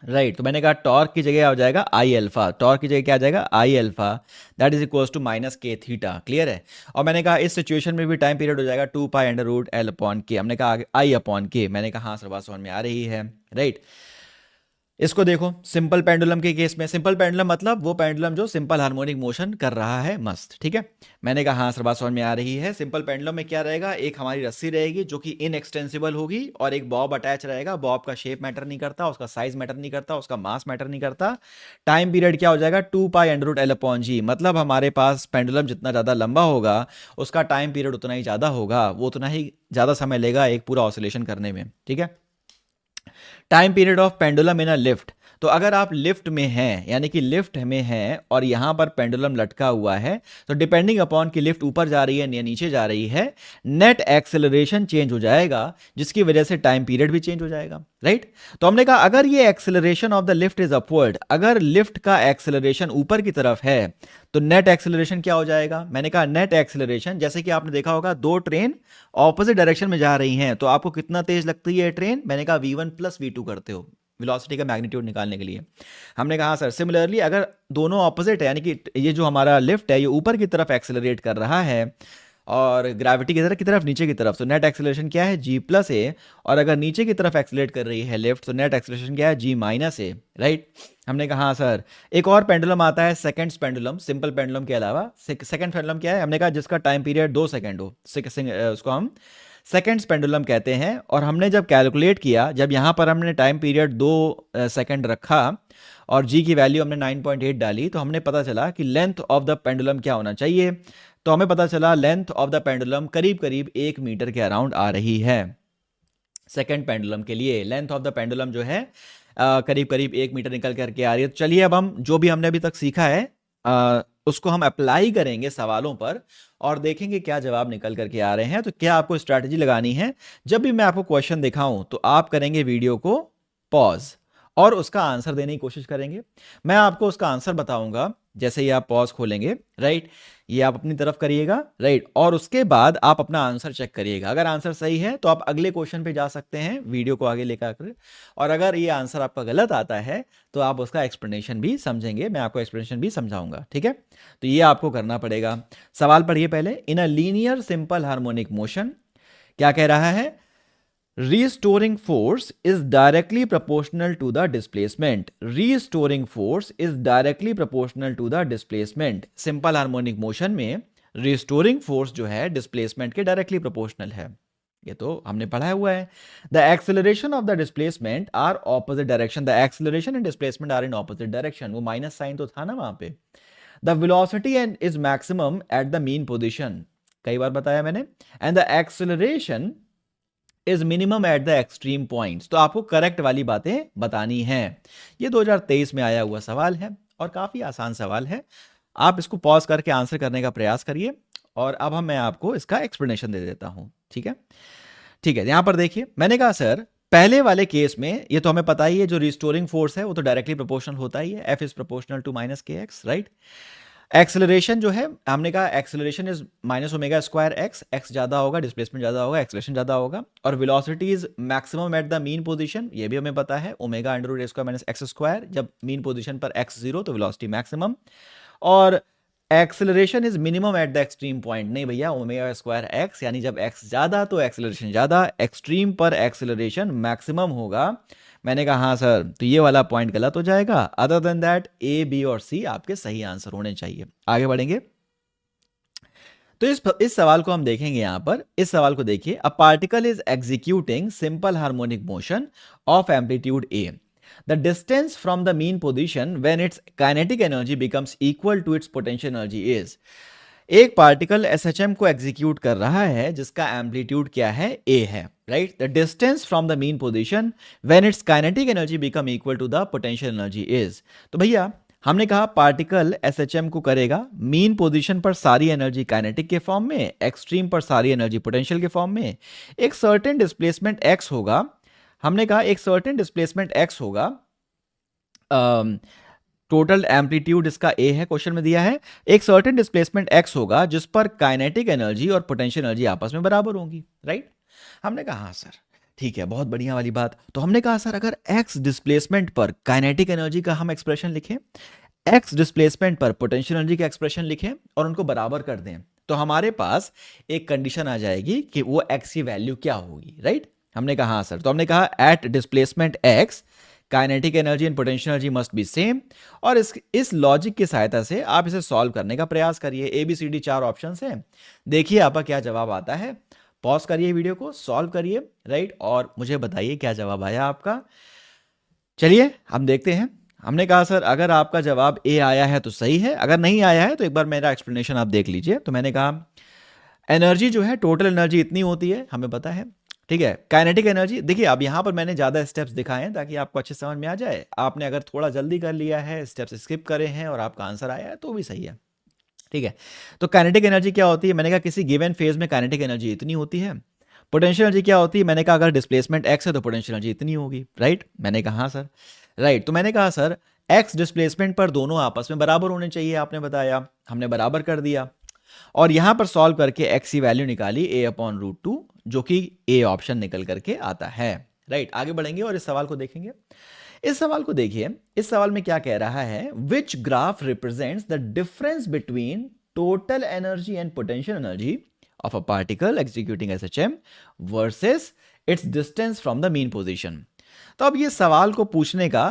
राइट। तो मैंने कहा टॉर्क की जगह आ जाएगा आई अल्फा, टॉर्क की जगह क्या आ जाएगा, I alpha, that is equals to minus K theta. Clear है। और मैंने कहा इस सिचुएशन में भी टाइम पीरियड हो जाएगा 2 pi under root L upon K. हमने कहा आई अपॉन के, मैंने कहा हाँ सर, बात समझ में आ रही है, राइट। इसको देखो सिंपल पेंडुलम के केस में, सिंपल पेंडुलम मतलब वो पेंडुलम जो सिंपल हार्मोनिक मोशन कर रहा है, मस्त। ठीक है। मैंने कहा हाँ सर, बात समझ में आ रही है। सिंपल पेंडुलम में क्या रहेगा, एक हमारी रस्सी रहेगी जो कि इनएक्सटेंसिबल होगी, और एक बॉब अटैच रहेगा। बॉब का शेप मैटर नहीं करता, उसका साइज मैटर नहीं करता, उसका मास मैटर नहीं करता। टाइम पीरियड क्या हो जाएगा, 2 pi under root L upon g. मतलब हमारे पास पेंडुलम जितना ज़्यादा लंबा होगा उसका टाइम पीरियड उतना ही ज़्यादा होगा, वो उतना ही ज़्यादा समय लेगा एक पूरा ऑसिलेशन करने में। ठीक है। Time period of pendulum in a lift, तो अगर आप लिफ्ट में हैं, यानी कि लिफ्ट में हैं और यहां पर पेंडुलम लटका हुआ है, तो डिपेंडिंग अपॉन कि लिफ्ट ऊपर जा रही है या नीचे जा रही है, नेट एक्सेलरेशन चेंज हो जाएगा, जिसकी वजह से टाइम पीरियड भी चेंज हो जाएगा, राइट। तो हमने कहा अगर ये acceleration of the lift is upward, अगर लिफ्ट का एक्सेलरेशन ऊपर की तरफ है, तो नेट एक्सेलरेशन क्या हो जाएगा। मैंने कहा नेट एक्सेलरेशन, जैसे कि आपने देखा होगा दो ट्रेन ऑपोजिट डायरेक्शन में जा रही हैं, तो आपको कितना तेज लगती है ट्रेन, मैंने कहा v1 प्लस v2 करते हो वेलोसिटी का मैग्नीट्यूड निकालने के लिए। हमने कहा सर सिमिलरली अगर दोनों ऑपोजिट है, यानी कि ये जो हमारा लिफ्ट है ये ऊपर की तरफ एक्सेलरेट कर रहा है और ग्रेविटी की तरफ नीचे की तरफ, तो नेट एक्सेलरेशन क्या है, g प्लस ए। और अगर नीचे की तरफ एक्सेलरेट कर रही है लिफ्ट, तो नेट एक्सेलरेशन क्या है, g माइनस ए, राइट। हमने कहा हाँ सर। एक और पेंडुलम आता है सेकंड्स पेंडुलम, सिंपल पेंडुलम के अलावा सेकंड पेंडुलम क्या है, हमने कहा जिसका टाइम पीरियड 2 सेकंड हो, उसको हम सेकंड्स पेंडुलम कहते हैं। और हमने जब कैलकुलेट किया, जब यहाँ पर हमने टाइम पीरियड 2 सेकंड रखा और जी की वैल्यू हमने 9.8 डाली, तो हमने पता चला कि लेंथ ऑफ द पेंडुलम क्या होना चाहिए। तो हमें पता चला लेंथ ऑफ द पेंडुलम करीब करीब 1 मीटर के अराउंड आ रही है। सेकंड पेंडुलम के लिए लेंथ ऑफ द पेंडुलम जो है करीब करीब 1 मीटर निकल करके आ रही है। तो चलिए अब हम जो भी हमने अभी तक सीखा है उसको हम अप्लाई करेंगे सवालों पर और देखेंगे क्या जवाब निकल करके आ रहे हैं। तो क्या आपको स्ट्रैटेजी लगानी है, जब भी मैं आपको क्वेश्चन दिखाऊं तो आप करेंगे वीडियो को पॉज और उसका आंसर देने की कोशिश करेंगे। मैं आपको उसका आंसर बताऊंगा जैसे ही आप पॉज खोलेंगे, राइट, ये आप अपनी तरफ करिएगा, राइट, और उसके बाद आप अपना आंसर चेक करिएगा। अगर आंसर सही है तो आप अगले क्वेश्चन पे जा सकते हैं वीडियो को आगे लेकर कर, और अगर ये आंसर आपका गलत आता है तो आप उसका एक्सप्लेनेशन भी समझेंगे, मैं आपको एक्सप्लेनेशन भी समझाऊंगा, ठीक है। तो ये आपको करना पड़ेगा। सवाल पढ़िए पहले। In a linear simple harmonic motion, क्या कह रहा है, restoring force is directly proportional to the displacement. Restoring force is directly proportional to the displacement. Simple harmonic motion में restoring force जो है displacement के directly proportional है, ये तो हमने पढ़ा हुआ है। The acceleration of the displacement are opposite direction. The acceleration and displacement are in opposite direction. वो माइनस साइन तो था ना वहां पे। The velocity is maximum at the mean position, कई बार बताया मैंने, and the acceleration is minimum at the extreme points. तो आपको करेक्ट वाली बातें बतानी है। ये 2023 में आया हुआ सवाल है और काफी आसान सवाल है। आप इसको पॉज करके आंसर करने का प्रयास करिए और अब मैं आपको इसका एक्सप्लेनेशन दे देता हूं, ठीक है। ठीक है, यहां पर देखिए, मैंने कहा सर पहले वाले केस में ये तो हमें पता ही है, जो रिस्टोरिंग फोर्स है वो तो डायरेक्टली प्रोपोर्शनल होता ही है, F is proportional to minus के एक्स, राइट। एक्सेलरेशन जो है, हमने कहा acceleration is minus omega square X, X ज्यादा होगा, डिस्प्लेसमेंट ज्यादा होगा, एक्सेलरेशन ज्यादा होगा, और velocity is maximum at the mean position, ये भी हमें पता है, omega under root A square minus X square, जब मीन पोजीशन पर एक्स जीरो तो वेलोसिटी मैक्सिमम, और acceleration is minimum at the extreme point, नहीं भैया, ओमेगा स्क्वायर एक्स, यानी जब एक्स ज्यादा तो एक्सेलरेशन ज्यादा, एक्सट्रीम पर एक्सेलरेशन मैक्सिमम होगा। मैंने कहा हाँ सर, तो ये वाला पॉइंट गलत हो जाएगा, other than that A, B और सी आपके सही आंसर होने चाहिए। आगे बढ़ेंगे तो इस सवाल को हम देखेंगे। यहां पर इस सवाल को देखिए, a particle is executing simple harmonic motion of amplitude A, the distance from the mean position when its kinetic energy becomes equal to its potential energy is. एक पार्टिकल एसएचएम को एग्जीक्यूट कर रहा है जिसका एम्पलीट्यूड क्या है, ए है, right. The distance from the mean position when its kinetic energy become equal to the potential energy is. तो भैया हमने कहा पार्टिकल एसएचएम को करेगा मीन पोजीशन पर सारी एनर्जी काइनेटिक के फॉर्म में, एक्सट्रीम पर सारी एनर्जी पोटेंशियल के फॉर्म में, एक सर्टेन डिस्प्लेसमेंट एक्स होगा। हमने कहा एक सर्टेन डिस्प्लेसमेंट एक्स होगा, टोटल एम्पलीट्यूड इसका ए है, क्वेश्चन में दिया है, एक सर्टेन डिस्प्लेसमेंट एक्स होगा जिस पर काइनेटिक एनर्जी और पोटेंशियल एनर्जी आपस में बराबर होंगी, राइट। हमने कहा हाँ सर, ठीक है, बहुत बढ़िया वाली बात। तो हमने कहा सर अगर एक्स डिस्प्लेसमेंट पर काइनेटिक एनर्जी का हम एक्सप्रेशन लिखें, एक्स डिस्प्लेसमेंट पर पोटेंशियल एनर्जी का एक्सप्रेशन लिखें और उनको बराबर कर दें, तो हमारे पास एक कंडीशन आ जाएगी कि वो एक्स की वैल्यू क्या होगी, राइट। हमने कहा हाँ सर, तो हमने कहा at displacement X kinetic energy and potential energy must be same, और इस लॉजिक की सहायता से आप इसे सॉल्व करने का प्रयास करिए। A B C D 4 options हैं, देखिए आपका क्या जवाब आता है। पॉज करिए वीडियो को, सॉल्व करिए, राइट, और मुझे बताइए क्या जवाब आया आपका। चलिए हम देखते हैं। हमने कहा सर अगर आपका जवाब ए आया है तो सही है, अगर नहीं आया है तो एक बार मेरा एक्सप्लेनेशन आप देख लीजिए। तो मैंने कहा एनर्जी जो है, टोटल एनर्जी इतनी होती है, हमें पता है, ठीक है। काइनेटिक एनर्जी, देखिए अब यहां पर मैंने ज्यादा स्टेप्स दिखाए हैं ताकि आपको अच्छे समझ में आ जाए। आपने अगर थोड़ा जल्दी कर लिया है, स्टेप्स स्किप करे हैं और आपका आंसर आया है तो भी सही है, ठीक है। तो काइनेटिक एनर्जी क्या होती है, मैंने कहा किसी गिवन फेज में काइनेटिक एनर्जी इतनी होती है। पोटेंशियल एनर्जी क्या होती है, मैंने कहा अगर डिस्प्लेसमेंट एक्स है तो पोटेंशियल एनर्जी इतनी होगी, राइट। मैंने कहा हाँ सर, राइट। तो मैंने कहा सर एक्स डिस्प्लेसमेंट पर दोनों आपस में बराबर होने चाहिए, आपने बताया, हमने बराबर कर दिया, और यहां पर सॉल्व करके एक्स की वैल्यू निकाली ए अपॉन रूट 2, जो कि ए ऑप्शन निकल करके आता है, राइट। आगे बढ़ेंगे और इस सवाल को देखेंगे। इस सवाल को देखिए, इस सवाल में क्या कह रहा है, which graph represents the difference between total energy and potential energy of a particle executing SHM versus it's distance from the mean position. तो अब ये सवाल को पूछने का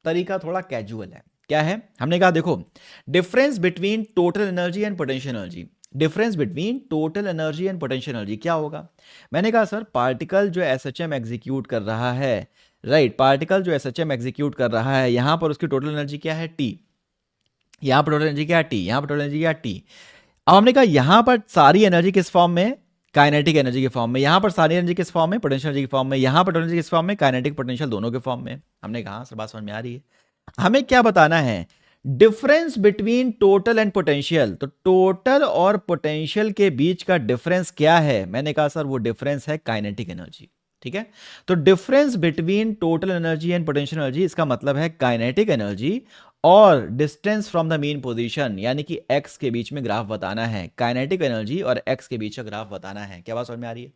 तरीका थोड़ा कैजुअल है। क्या है, हमने कहा देखो difference between total energy and potential energy, difference between total energy and potential energy क्या होगा। मैंने कहा सर पार्टिकल जो एसएचएम एग्जीक्यूट कर रहा है, राइट, पार्टिकल जो एसएचएम एग्जीक्यूट कर रहा है, यहां पर उसकी टोटल एनर्जी क्या है, टी, यहां पर टोटल एनर्जी क्या है, टी, यहां पर टोटल एनर्जी क्या है, टी। अब हमने कहा यहां पर सारी एनर्जी किस फॉर्म में, काइनेटिक एनर्जी के फॉर्म में, यहां पर सारी एनर्जी किस फॉर्म में, पोटेंशियल एनर्जी के फॉर्म में, यहां पर टोटल एनर्जी किस फॉर्म में, काइनेटिक पोटेंशियल दोनों के फॉर्म में। हमने कहा सर बात समझ में आ रही है। हमें क्या बताना है, difference between total and potential, तो टोटल और पोटेंशियल के बीच का डिफरेंस क्या है। मैंने कहा सर वो डिफरेंस है काइनेटिक एनर्जी, ठीक है। तो difference between total energy and potential energy, इसका मतलब है काइनेटिक एनर्जी और distance from the main position, यानी कि एक्स के बीच में ग्राफ बताना है। काइनेटिक एनर्जी और एक्स के बीच का ग्राफ बताना है। क्या बात समझ में आ रही है?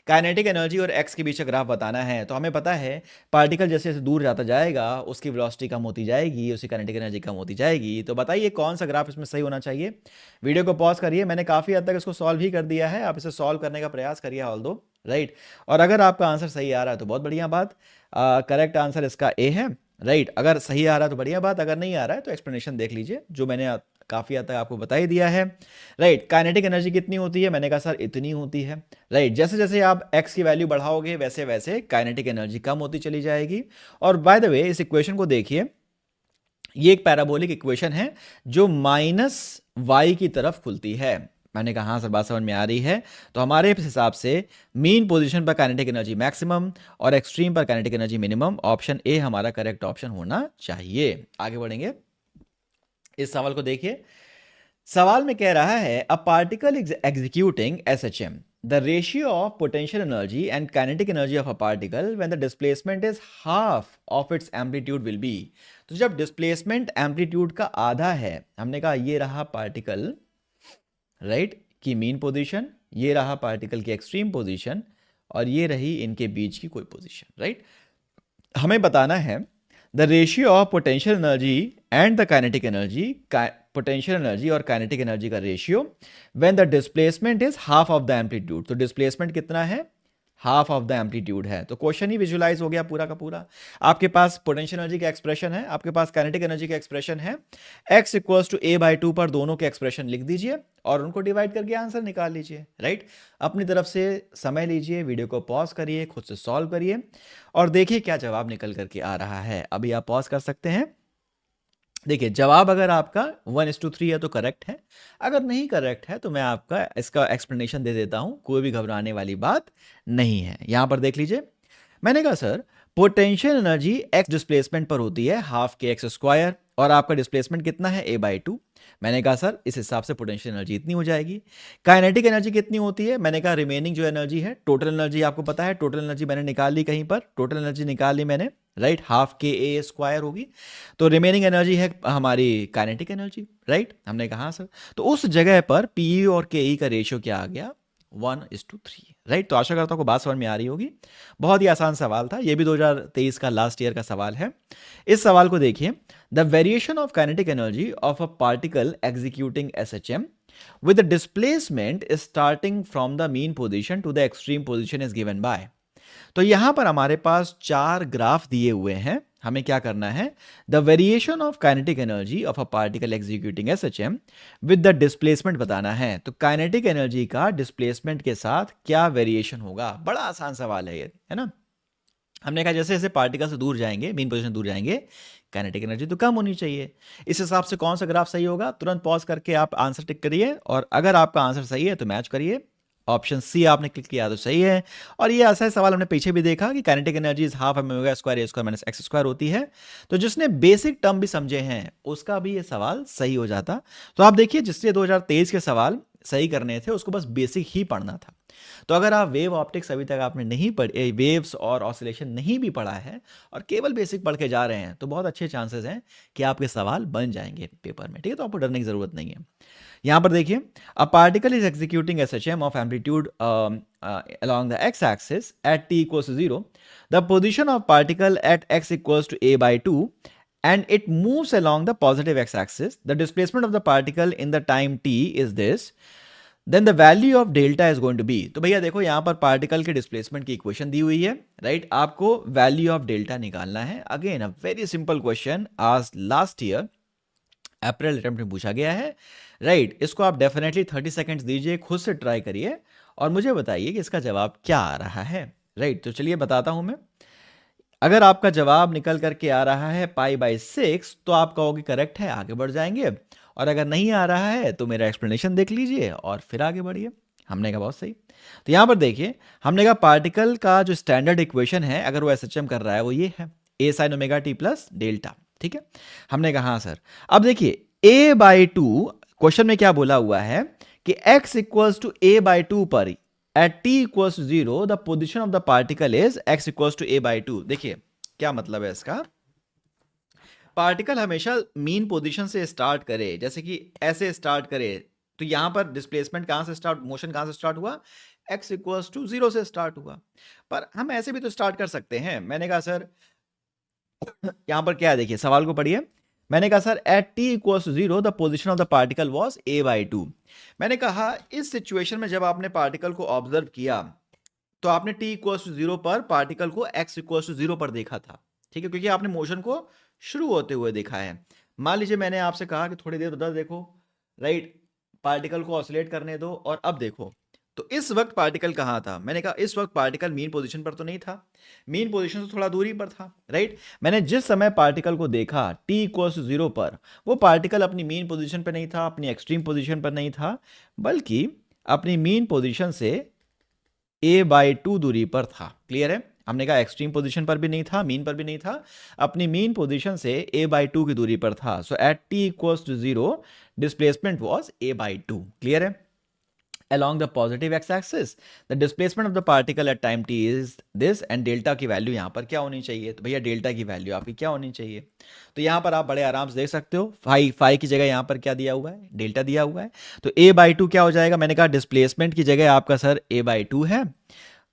काइनेटिक एनर्जी और एक्स के बीच का ग्राफ बताना है, तो हमें पता है पार्टिकल जैसे जैसे दूर जाता जाएगा उसकी वेलोसिटी कम होती जाएगी, उसकी काइनेटिक एनर्जी कम होती जाएगी। तो बताइए कौन सा ग्राफ इसमें सही होना चाहिए। वीडियो को पॉज करिए, मैंने काफ़ी हद तक इसको सॉल्व ही कर दिया है, आप इसे सॉल्व करने का प्रयास करिए ऑल दो, राइट। और अगर आपका आंसर सही आ रहा है तो बहुत बढ़िया बात, करेक्ट आंसर इसका ए है, राइट। अगर सही आ रहा है तो बढ़िया बात, अगर नहीं आ रहा है तो एक्सप्लेनेशन देख लीजिए जो मैंने काफ़ी हद तक आपको बता ही दिया है, राइट। काइनेटिक एनर्जी कितनी होती है, मैंने कहा सर इतनी होती है, राइट। जैसे जैसे आप एक्स की वैल्यू बढ़ाओगे वैसे वैसे काइनेटिक एनर्जी कम होती चली जाएगी। और बाय द वे इस इक्वेशन को देखिए, ये एक पैराबोलिक इक्वेशन है जो माइनस वाई की तरफ खुलती है। मैंने कहा हाँ सर बात समझ में आ रही है। तो हमारे हिसाब से मीन पोजीशन पर काइनेटिक एनर्जी मैक्सिमम और एक्सट्रीम पर kinetic energy minimum, option A हमारा करेक्ट ऑप्शन होना चाहिए। आगे बढ़ेंगे, इस सवाल को देखिए। सवाल में कह रहा है a particle executing SHM, the ratio of potential energy and kinetic energy of a particle when the displacement is half of its amplitude will be. तो जब डिस्प्लेसमेंट एम्पलीट्यूड का आधा है, हमने कहा ये रहा पार्टिकल, राइट, की मीन पोजीशन, ये रहा पार्टिकल की एक्सट्रीम पोजीशन, और ये रही इनके बीच की कोई पोजीशन, राइट। हमें बताना है the ratio of potential energy and the kinetic energy, potential energy और काइनेटिक एनर्जी का ratio when the displacement is half of the amplitude. तो डिस्प्लेसमेंट कितना है, हाफ ऑफ द एम्पलीट्यूड है। तो क्वेश्चन ही विजुलाइज हो गया पूरा का पूरा। आपके पास पोटेंशियल एनर्जी का एक्सप्रेशन है, आपके पास काइनेटिक एनर्जी का एक्सप्रेशन है, x इक्वल्स टू a/2 पर दोनों के एक्सप्रेशन लिख दीजिए और उनको डिवाइड करके आंसर निकाल लीजिए, राइट। अपनी तरफ से समय लीजिए, वीडियो को पॉज करिए, खुद से सॉल्व करिए और देखिए क्या जवाब निकल करके आ रहा है। अभी आप पॉज कर सकते हैं। देखिए जवाब अगर आपका 1:3 है तो करेक्ट है, अगर नहीं करेक्ट है तो मैं आपका इसका एक्सप्लेनेशन दे देता हूं, कोई भी घबराने वाली बात नहीं है। यहां पर देख लीजिए, मैंने कहा sir potential energy x displacement पर होती है हाफ के एक्स स्क्वायर, और आपका डिस्प्लेसमेंट कितना है a/2। मैंने कहा सर इस हिसाब से पोटेंशियल एनर्जी इतनी हो जाएगी। काइनेटिक एनर्जी कितनी होती है, मैंने कहा रिमेनिंग जो एनर्जी है, टोटल एनर्जी आपको पता है, टोटल एनर्जी मैंने निकाल ली कहीं पर, टोटल एनर्जी निकाल ली मैंने, राइट, हाफ के ए स्क्वायर होगी। तो रिमेनिंग एनर्जी है हमारी काइनेटिक एनर्जी, राइट। हमने कहा सर तो उस जगह पर पीई और के का रेशियो क्या आ गया, 1:3, राइट। तो आशा करता हूँ को बात समझ में आ रही होगी। बहुत ही आसान सवाल था, ये भी 2023 का लास्ट ईयर का सवाल है। इस सवाल को देखिए, the variation of kinetic energy of a particle executing SHM with the displacement is starting from the mean position to the extreme position is given by। तो यहां पर हमारे पास 4 ग्राफ दिए हुए हैं, हमें क्या करना है, the variation of kinetic energy of a particle executing SHM with the displacement बताना है। तो काइनेटिक एनर्जी का डिस्प्लेसमेंट के साथ क्या वेरिएशन होगा, बड़ा आसान सवाल है ये, है ना। हमने कहा जैसे जैसे पार्टिकल से दूर जाएंगे, मेन पोजीशन दूर जाएंगे, काइनेटिक एनर्जी तो कम होनी चाहिए। इस हिसाब से कौन सा ग्राफ सही होगा, तुरंत पॉज करके आप आंसर टिक करिए, और अगर आपका आंसर सही है तो मैच करिए। ऑप्शन सी आपने क्लिक किया तो सही है। और ये ऐसा सवाल हमने पीछे भी देखा कि kinetic energy is half M square A square minus X square होती है। तो जिसने बेसिक टर्म भी समझे हैं उसका भी ये सवाल सही हो जाता। तो आप देखिए जिससे 2023 के सवाल सही करने थे उसको बस बेसिक ही पढ़ना था। तो अगर आप वेव ऑप्टिक्स अभी तक आपने नहीं पढ़े, वेव्स और ऑसिलेशन नहीं भी पढ़ा है और केवल बेसिक पढ़ के जा रहे हैं, तो बहुत अच्छे चांसेस हैं कि आपके सवाल बन जाएंगे पेपर में, ठीक है। तो आपको डरने की जरूरत नहीं है। यहां पर देखिए, a particle is executing SHM of amplitude along the x-axis at t equals to 0, the position of particle at x equals to a/2 and it moves along the positive x-axis, the displacement of the particle in the time t is this, then the value of delta is going to be। तो भैया देखो यहां पर पार्टिकल के डिस्प्लेसमेंट की इक्वेशन दी हुई है, राइट। आपको वैल्यू ऑफ डेल्टा निकालना है। Again a very simple question, आज लास्ट ईयर अप्रैल अटेम्प्ट में पूछा गया है, राइट। इसको आप डेफिनेटली 30 सेकेंड्स दीजिए, खुद से ट्राई करिए और मुझे बताइए कि इसका जवाब क्या आ रहा है, राइट। तो चलिए बताता हूं मैं। अगर आपका जवाब निकल करके आ रहा है π/6 तो आप कहोगे करेक्ट है, आगे बढ़ जाएंगे। और अगर नहीं आ रहा है तो मेरा एक्सप्लेनेशन देख लीजिए और फिर आगे बढ़िए। हमने कहा बहुत सही। तो यहां पर देखिए, हमने कहा पार्टिकल का जो स्टैंडर्ड इक्वेशन है अगर वो एसएचएम कर रहा है वो ये है, a sin omega t plus delta, ठीक है। हमने कहा हाँ सर। अब देखिए a/2 क्वेश्चन में क्या बोला हुआ है कि x इक्वल्स टू a/2 पर at T equals to 0 the position of the particle is x equals to a by 2। देखिए क्या मतलब है इसका, पार्टिकल हमेशा मीन पोजीशन से स्टार्ट करे, जैसे कि ऐसे स्टार्ट करे, तो यहां पर डिस्प्लेसमेंट कहां से स्टार्ट, मोशन कहां से स्टार्ट हुआ, x इक्वल्स टू 0 से स्टार्ट हुआ। पर हम ऐसे भी तो स्टार्ट कर सकते हैं। मैंने कहा सर यहां पर क्या है, देखिए सवाल को पढ़िए। मैंने कहा sir at t equals to 0 the position of the particle was a by 2। मैंने कहा इस सिचुएशन में जब आपने पार्टिकल को ऑब्जर्व किया तो आपने t इक्वल्स टू 0 पर पार्टिकल को x इक्वल्स टू 0 पर देखा था, ठीक है, क्योंकि आपने मोशन को शुरू होते हुए देखा है। मान लीजिए मैंने आपसे कहा कि थोड़ी देर उधर देखो, राइट, पार्टिकल को ऑसिलेट करने दो, और अब देखो तो इस वक्त पार्टिकल कहाँ था। मैंने कहा इस वक्त पार्टिकल मीन पोजीशन पर तो नहीं था, मीन पोजीशन से थोड़ा दूरी पर था, राइट। मैंने जिस समय पार्टिकल को देखा t इक्वल्स टू 0 पर, वो पार्टिकल अपनी मीन पोजीशन पर नहीं था, अपनी एक्सट्रीम पोजीशन पर नहीं था, बल्कि अपनी मीन पोजीशन से a बाई 2 दूरी पर था। क्लियर है, हमने कहा एक्सट्रीम पोजीशन पर भी नहीं था, मीन पर भी नहीं था, अपनी मीन पोजीशन से a बाई 2 की दूरी पर था। So at t equals to 0 displacement was a by 2। Clear है। along the positive x-axis the displacement of the particle at time t is this and delta की वैल्यू यहाँ पर क्या होनी चाहिए, तो भैया डेल्टा की वैल्यू आपकी क्या होनी चाहिए, तो यहाँ पर आप बड़े आराम से देख सकते हो, फाई की जगह यहाँ पर क्या दिया हुआ है, डेल्टा दिया हुआ है, तो a बाई 2 क्या हो जाएगा, मैंने कहा डिस्प्लेसमेंट की जगह आपका सर a बाई 2 है,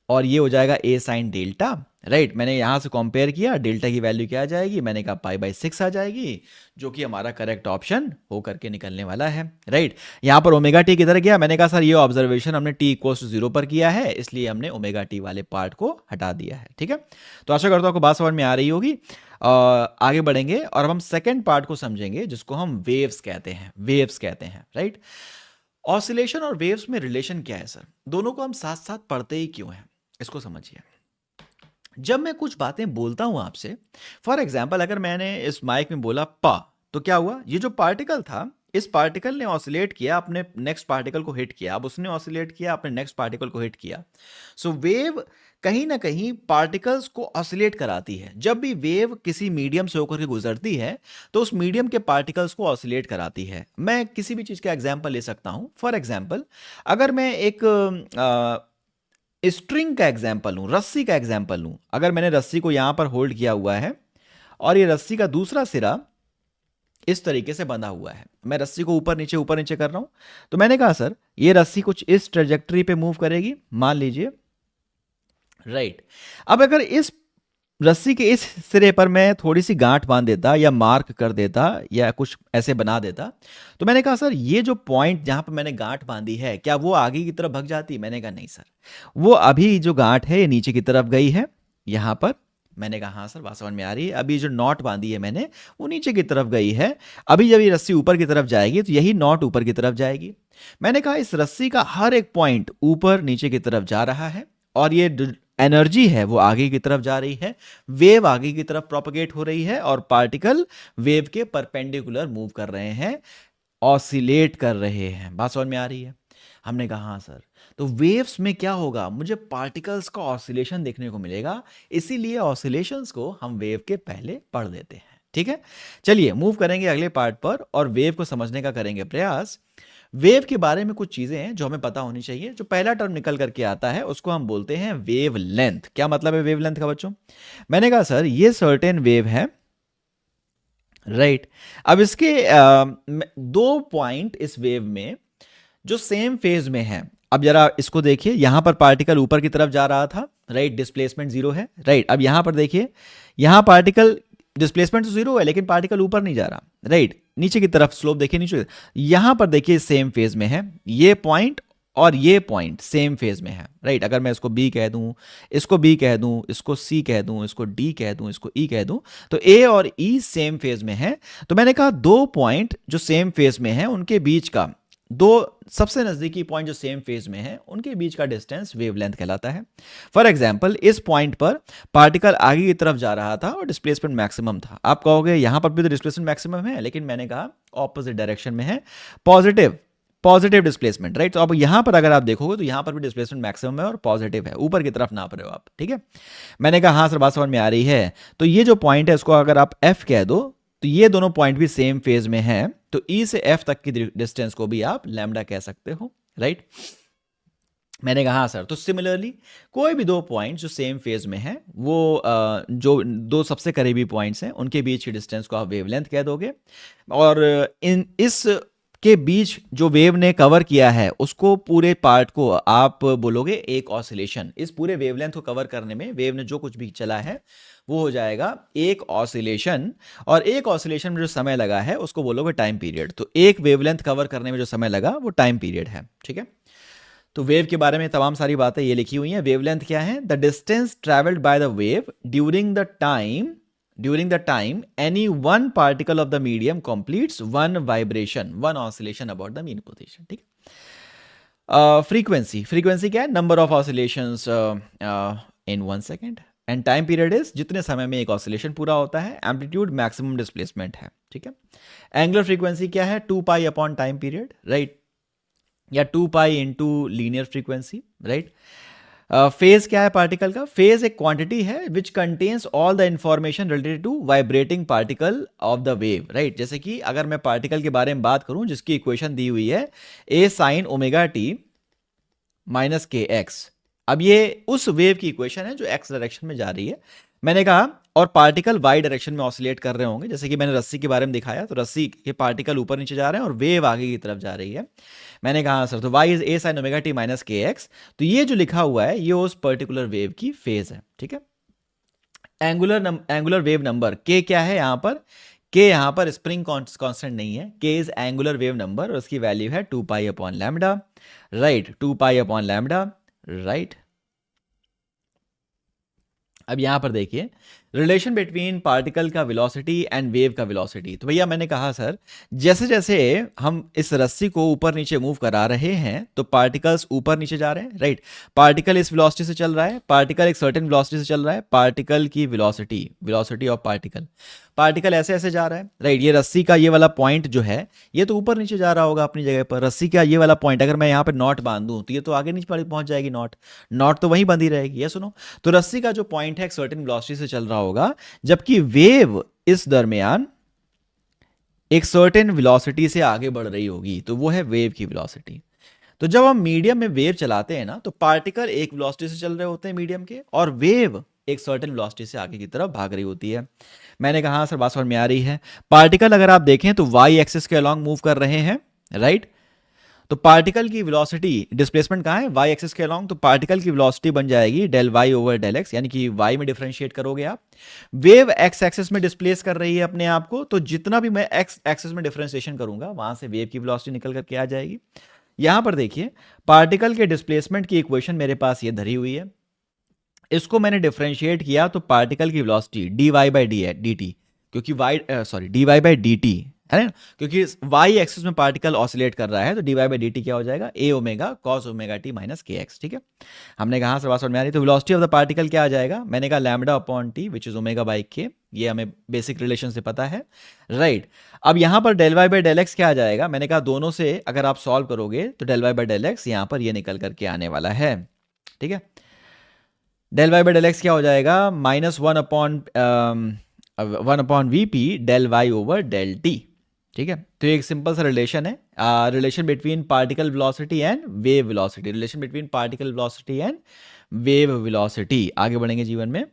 और ये हो जाएगा a साइन डेल्टा, राइट। मैंने यहां से कंपेयर किया, डेल्टा की वैल्यू क्या आ जाएगी, मैंने कहा पाई बाई 6 आ जाएगी, जो कि हमारा करेक्ट ऑप्शन हो करके निकलने वाला है, राइट। यहां पर ओमेगा टी किधर गया, मैंने कहा सर ये ऑब्जर्वेशन हमने टी इक्वल्स टू 0 पर किया है, इसलिए हमने ओमेगा टी वाले पार्ट को हटा दिया है, ठीक है। तो आशा करता हूं आपको बात समझ में आ रही होगी। आगे बढ़ेंगे और अब हम सेकेंड पार्ट को समझेंगे, जिसको हम वेव्स कहते हैं, वेव्स कहते हैं, राइट। ऑसिलेशन और वेव्स में रिलेशन क्या है सर, दोनों को हम साथ साथ पढ़ते ही क्यों हैं, इसको समझिए। जब मैं कुछ बातें बोलता हूं आपसे, फॉर एग्जाम्पल अगर मैंने इस माइक में बोला पा, तो क्या हुआ, ये जो पार्टिकल था, इस पार्टिकल ने ऑसिलेट किया, अपने नेक्स्ट पार्टिकल को हिट किया, अब उसने ऑसिलेट किया, अपने नेक्स्ट पार्टिकल को हिट किया। सो वेव कहीं ना कहीं पार्टिकल्स को ऑसिलेट कराती है। जब भी वेव किसी मीडियम से होकर के गुजरती है तो उस मीडियम के पार्टिकल्स को ऑसिलेट कराती है। मैं किसी भी चीज का एग्जांपल ले सकता हूं। फॉर एग्जांपल अगर मैं एक स्ट्रिंग का एग्जाम्पल लूं, रस्सी का एग्जाम्पल लूं, अगर मैंने रस्सी को यहां पर होल्ड किया हुआ है और ये रस्सी का दूसरा सिरा इस तरीके से बंधा हुआ है, मैं रस्सी को ऊपर नीचे कर रहा हूं, तो मैंने कहा सर ये रस्सी कुछ इस ट्रेजेक्टरी पे मूव करेगी, मान लीजिए, राइट। अब अगर इस रस्सी के इस सिरे पर मैं थोड़ी सी गांठ बांध देता या मार्क कर देता या कुछ ऐसे बना देता, तो मैंने कहा सर ये जो पॉइंट जहां पर मैंने गांठ बांधी है, क्या वो आगे की तरफ भग जाती, मैंने कहा नहीं सर, वो अभी जो गांठ है ये नीचे की तरफ गई है यहां पर, मैंने कहा हाँ सर बात समझ में आ रही है, अभी जो नॉट बांधी है मैंने वो नीचे की तरफ गई है, अभी जब ये रस्सी ऊपर की तरफ जाएगी तो यही नॉट ऊपर की तरफ जाएगी। मैंने कहा इस रस्सी का हर एक पॉइंट ऊपर नीचे की तरफ जा रहा है, और ये एनर्जी है वो आगे की तरफ जा रही है, वेव आगे की तरफ प्रोपगेट हो रही है, और पार्टिकल वेव के परपेंडिकुलर मूव कर रहे हैं, ऑसिलेट कर रहे हैं। बात समझ में आ रही है। हमने कहा हाँ सर, तो वेव्स में क्या होगा, मुझे पार्टिकल्स का ऑसिलेशन देखने को मिलेगा, इसीलिए ऑसिलेशंस को हम वेव के पहले पढ़ देते हैं, ठीक है। चलिए मूव करेंगे अगले पार्ट पर और वेव को समझने का करेंगे प्रयास। वेव के बारे में कुछ चीजें हैं जो हमें पता होनी चाहिए। जो पहला टर्म निकल करके आता है उसको हम बोलते हैं वेव लेंथ। क्या मतलब है वेव लेंथ का बच्चों, मैंने कहा सर ये सर्टेन वेव है, राइट। अब इसके दो पॉइंट इस वेव में जो सेम फेज में है, अब जरा इसको देखिए, यहां पर पार्टिकल ऊपर की तरफ जा रहा था, राइट, डिस्प्लेसमेंट 0 है, राइट। अब यहां पर देखिए, यहां पार्टिकल डिस्प्लेसमेंट तो 0 है लेकिन पार्टिकल ऊपर नहीं जा रहा, राइट, नीचे की तरफ स्लोप देखिए नीचे, यहां पर देखिए सेम फेज में है, ये पॉइंट और ये पॉइंट सेम फेज में है, राइट। अगर मैं इसको B कह दूं, इसको B कह दूं, इसको C कह दूं, इसको D कह दूं, इसको E कह दूं, तो A और E सेम फेज में है। तो मैंने कहा दो पॉइंट जो सेम फेज में है उनके बीच का, दो सबसे नजदीकी पॉइंट जो सेम फेज में है उनके बीच का डिस्टेंस वेवलेंथ कहलाता है। फॉर एग्जांपल इस पॉइंट पर पार्टिकल आगे की तरफ जा रहा था और डिस्प्लेसमेंट मैक्सिमम था। आप कहोगे यहां पर भी तो डिस्प्लेसमेंट मैक्सिमम है, लेकिन मैंने कहा ऑपोजिट डायरेक्शन में है, पॉजिटिव डिस्प्लेसमेंट, राइट। तो अब यहां पर अगर आप देखोगे तो यहां पर भी डिस्प्लेसमेंट मैक्सिमम है और पॉजिटिव है, ऊपर की तरफ नाप रहे हो आप, ठीक है। मैंने कहा हाँ सर बात समझ में आ रही है। तो ये जो पॉइंट है इसको अगर आप F कह दो, तो ये दोनों पॉइंट भी सेम फेज में हैं, तो E से F तक की डिस्टेंस को भी आप लैम्डा कह सकते हो, राइट। मैंने कहा हाँ सर। तो सिमिलरली कोई भी दो पॉइंट्स जो सेम फेज में हैं वो जो दो सबसे करीबी पॉइंट्स हैं उनके बीच की डिस्टेंस को आप वेवलेंथ कह दोगे। और इन इस के बीच जो वेव ने कवर किया है उसको पूरे पार्ट को आप बोलोगे एक ऑसिलेशन। इस पूरे वेवलेंथ को कवर करने में वेव ने जो कुछ भी चला है वो हो जाएगा एक ऑसिलेशन। और एक ऑसिलेशन में जो समय लगा है उसको बोलोगे टाइम पीरियड। तो एक वेवलेंथ कवर करने में जो समय लगा वो टाइम पीरियड है। ठीक है, तो वेव के बारे में तमाम सारी बातें ये लिखी हुई हैं। वेवलेंथ क्या है? The distance travelled by the wave during the time any one particle of the medium completes one vibration, one oscillation about the mean position. ठीक है। फ्रीक्वेंसी क्या है? Number of oscillations in 1 second. And time period is जितने समय में एक ऑसिलेशन पूरा होता है। एम्पलीट्यूड मैक्सिमम डिस्प्लेसमेंट है। ठीक है। एंगुलर फ्रीक्वेंसी क्या है? 2 pi upon time period, right, या 2 pi into linear frequency, right. Phase क्या है पार्टिकल का? फेज एक क्वांटिटी है which contains all the information related to vibrating particle of the wave, right. जैसे कि अगर मैं पार्टिकल के बारे में बात करूं जिसकी इक्वेशन दी हुई है ए साइन ओमेगा टी माइनस के एक्स। अब ये उस वेव की इक्वेशन है जो एक्स डायरेक्शन में जा रही है। मैंने कहा और पार्टिकल वाई डायरेक्शन में ऑसिलेट कर रहे होंगे, जैसे कि मैंने रस्सी के बारे में दिखाया, तो रस्सी के पार्टिकल ऊपर नीचे जा रहे हैं और वेव आगे की तरफ जा रही है। मैंने कहा सर तो Y is A sine omega T minus के एक्स। तो ये जो लिखा हुआ है ये उस पर्टिकुलर वेव की फेज है। ठीक है। एंगुलर वेव नंबर के क्या है यहाँ पर? के यहाँ पर स्प्रिंग कांस्टेंट नहीं है। के इज एंगुलर वेव नंबर और उसकी वैल्यू है 2 pi upon lambda, right, 2 pi upon lambda, right. अब यहां पर देखिए रिलेशन बिटवीन पार्टिकल का वेलोसिटी एंड वेव का वेलोसिटी। तो भैया मैंने कहा सर जैसे जैसे हम इस रस्सी को ऊपर नीचे मूव करा रहे हैं तो पार्टिकल्स ऊपर नीचे जा रहे हैं, राइट। पार्टिकल इस वेलोसिटी से चल रहा है, पार्टिकल एक सर्टेन वेलोसिटी से चल रहा है। पार्टिकल की वेलोसिटी ऑफ पार्टिकल ऐसे ऐसे जा रहा है, राइट। ये रस्सी का ये वाला पॉइंट जो है ये तो ऊपर नीचे जा रहा होगा अपनी जगह पर। रस्सी का ये वाला पॉइंट अगर मैं यहाँ पे नॉट बांध दूं तो ये तो आगे नीचे पहुंच जाएगी, नॉट तो वहीं बंधी रहेगी। ये सुनो, तो रस्सी का जो पॉइंट है एक सर्टेन वेलोसिटी से चल रहा होगा, जबकि वेव इस दरमियान एक सर्टेन वेलोसिटी से आगे बढ़ रही होगी, तो वो है वेव की वेलोसिटी। तो जब हम मीडियम में वेव चलाते हैं ना तो पार्टिकल एक वेलोसिटी से चल रहे होते हैं मीडियम के, और वेव एक सर्टेन वेलोसिटी से आगे की तरफ भाग रही होती है। मैंने कहा हाँ सर बात समझ में आ रही है। पार्टिकल अगर आप देखें तो वाई एक्सिस के अलॉन्ग मूव कर रहे हैं, राइट। तो पार्टिकल की वेलोसिटी डिस्प्लेसमेंट कहाँ है? वाई एक्सिस के अलॉन्ग। तो पार्टिकल की वेलोसिटी बन जाएगी del Y over del X, यानी कि वाई में डिफरेंशिएट करोगे आप। वेव एक्स एक्सिस में डिस्प्लेस कर रही है अपने आप को, तो जितना भी मैं एक्स एक्सिस में डिफरेंशिएशन करूंगा वहां से वेव की वेलोसिटी निकल करके आ जाएगी। यहां पर देखिए पार्टिकल के डिस्प्लेसमेंट की इक्वेशन मेरे पास ये धरी हुई है। इसको मैंने डिफरेंशिएट किया तो पार्टिकल की velocity d y by d t, क्योंकि d y by d t है ना, क्योंकि वाई एक्सिस में पार्टिकल ऑसिलेट कर रहा है, तो d y by d t क्या हो जाएगा? A omega cos omega T minus के एक्स। ठीक है, हमने कहा सर बात समझ में आ रही। तो वेलोसिटी ऑफ द पार्टिकल क्या आ जाएगा? मैंने कहा lambda upon T which is omega by के। ये हमें बेसिक रिलेशन से पता है, राइट। अब यहां पर del Y by del x क्या आ जाएगा? मैंने कहा दोनों से अगर आप सॉल्व करोगे तो del Y by del X यहां पर ये निकल करके आने वाला है। ठीक है, del Y by del x क्या हो जाएगा? Minus one upon v p del Y over del t. ठीक है, तो एक सिंपल सा रिलेशन है, relation between particle velocity and wave velocity, relation between particle velocity and wave velocity. आगे बढ़ेंगे जीवन में।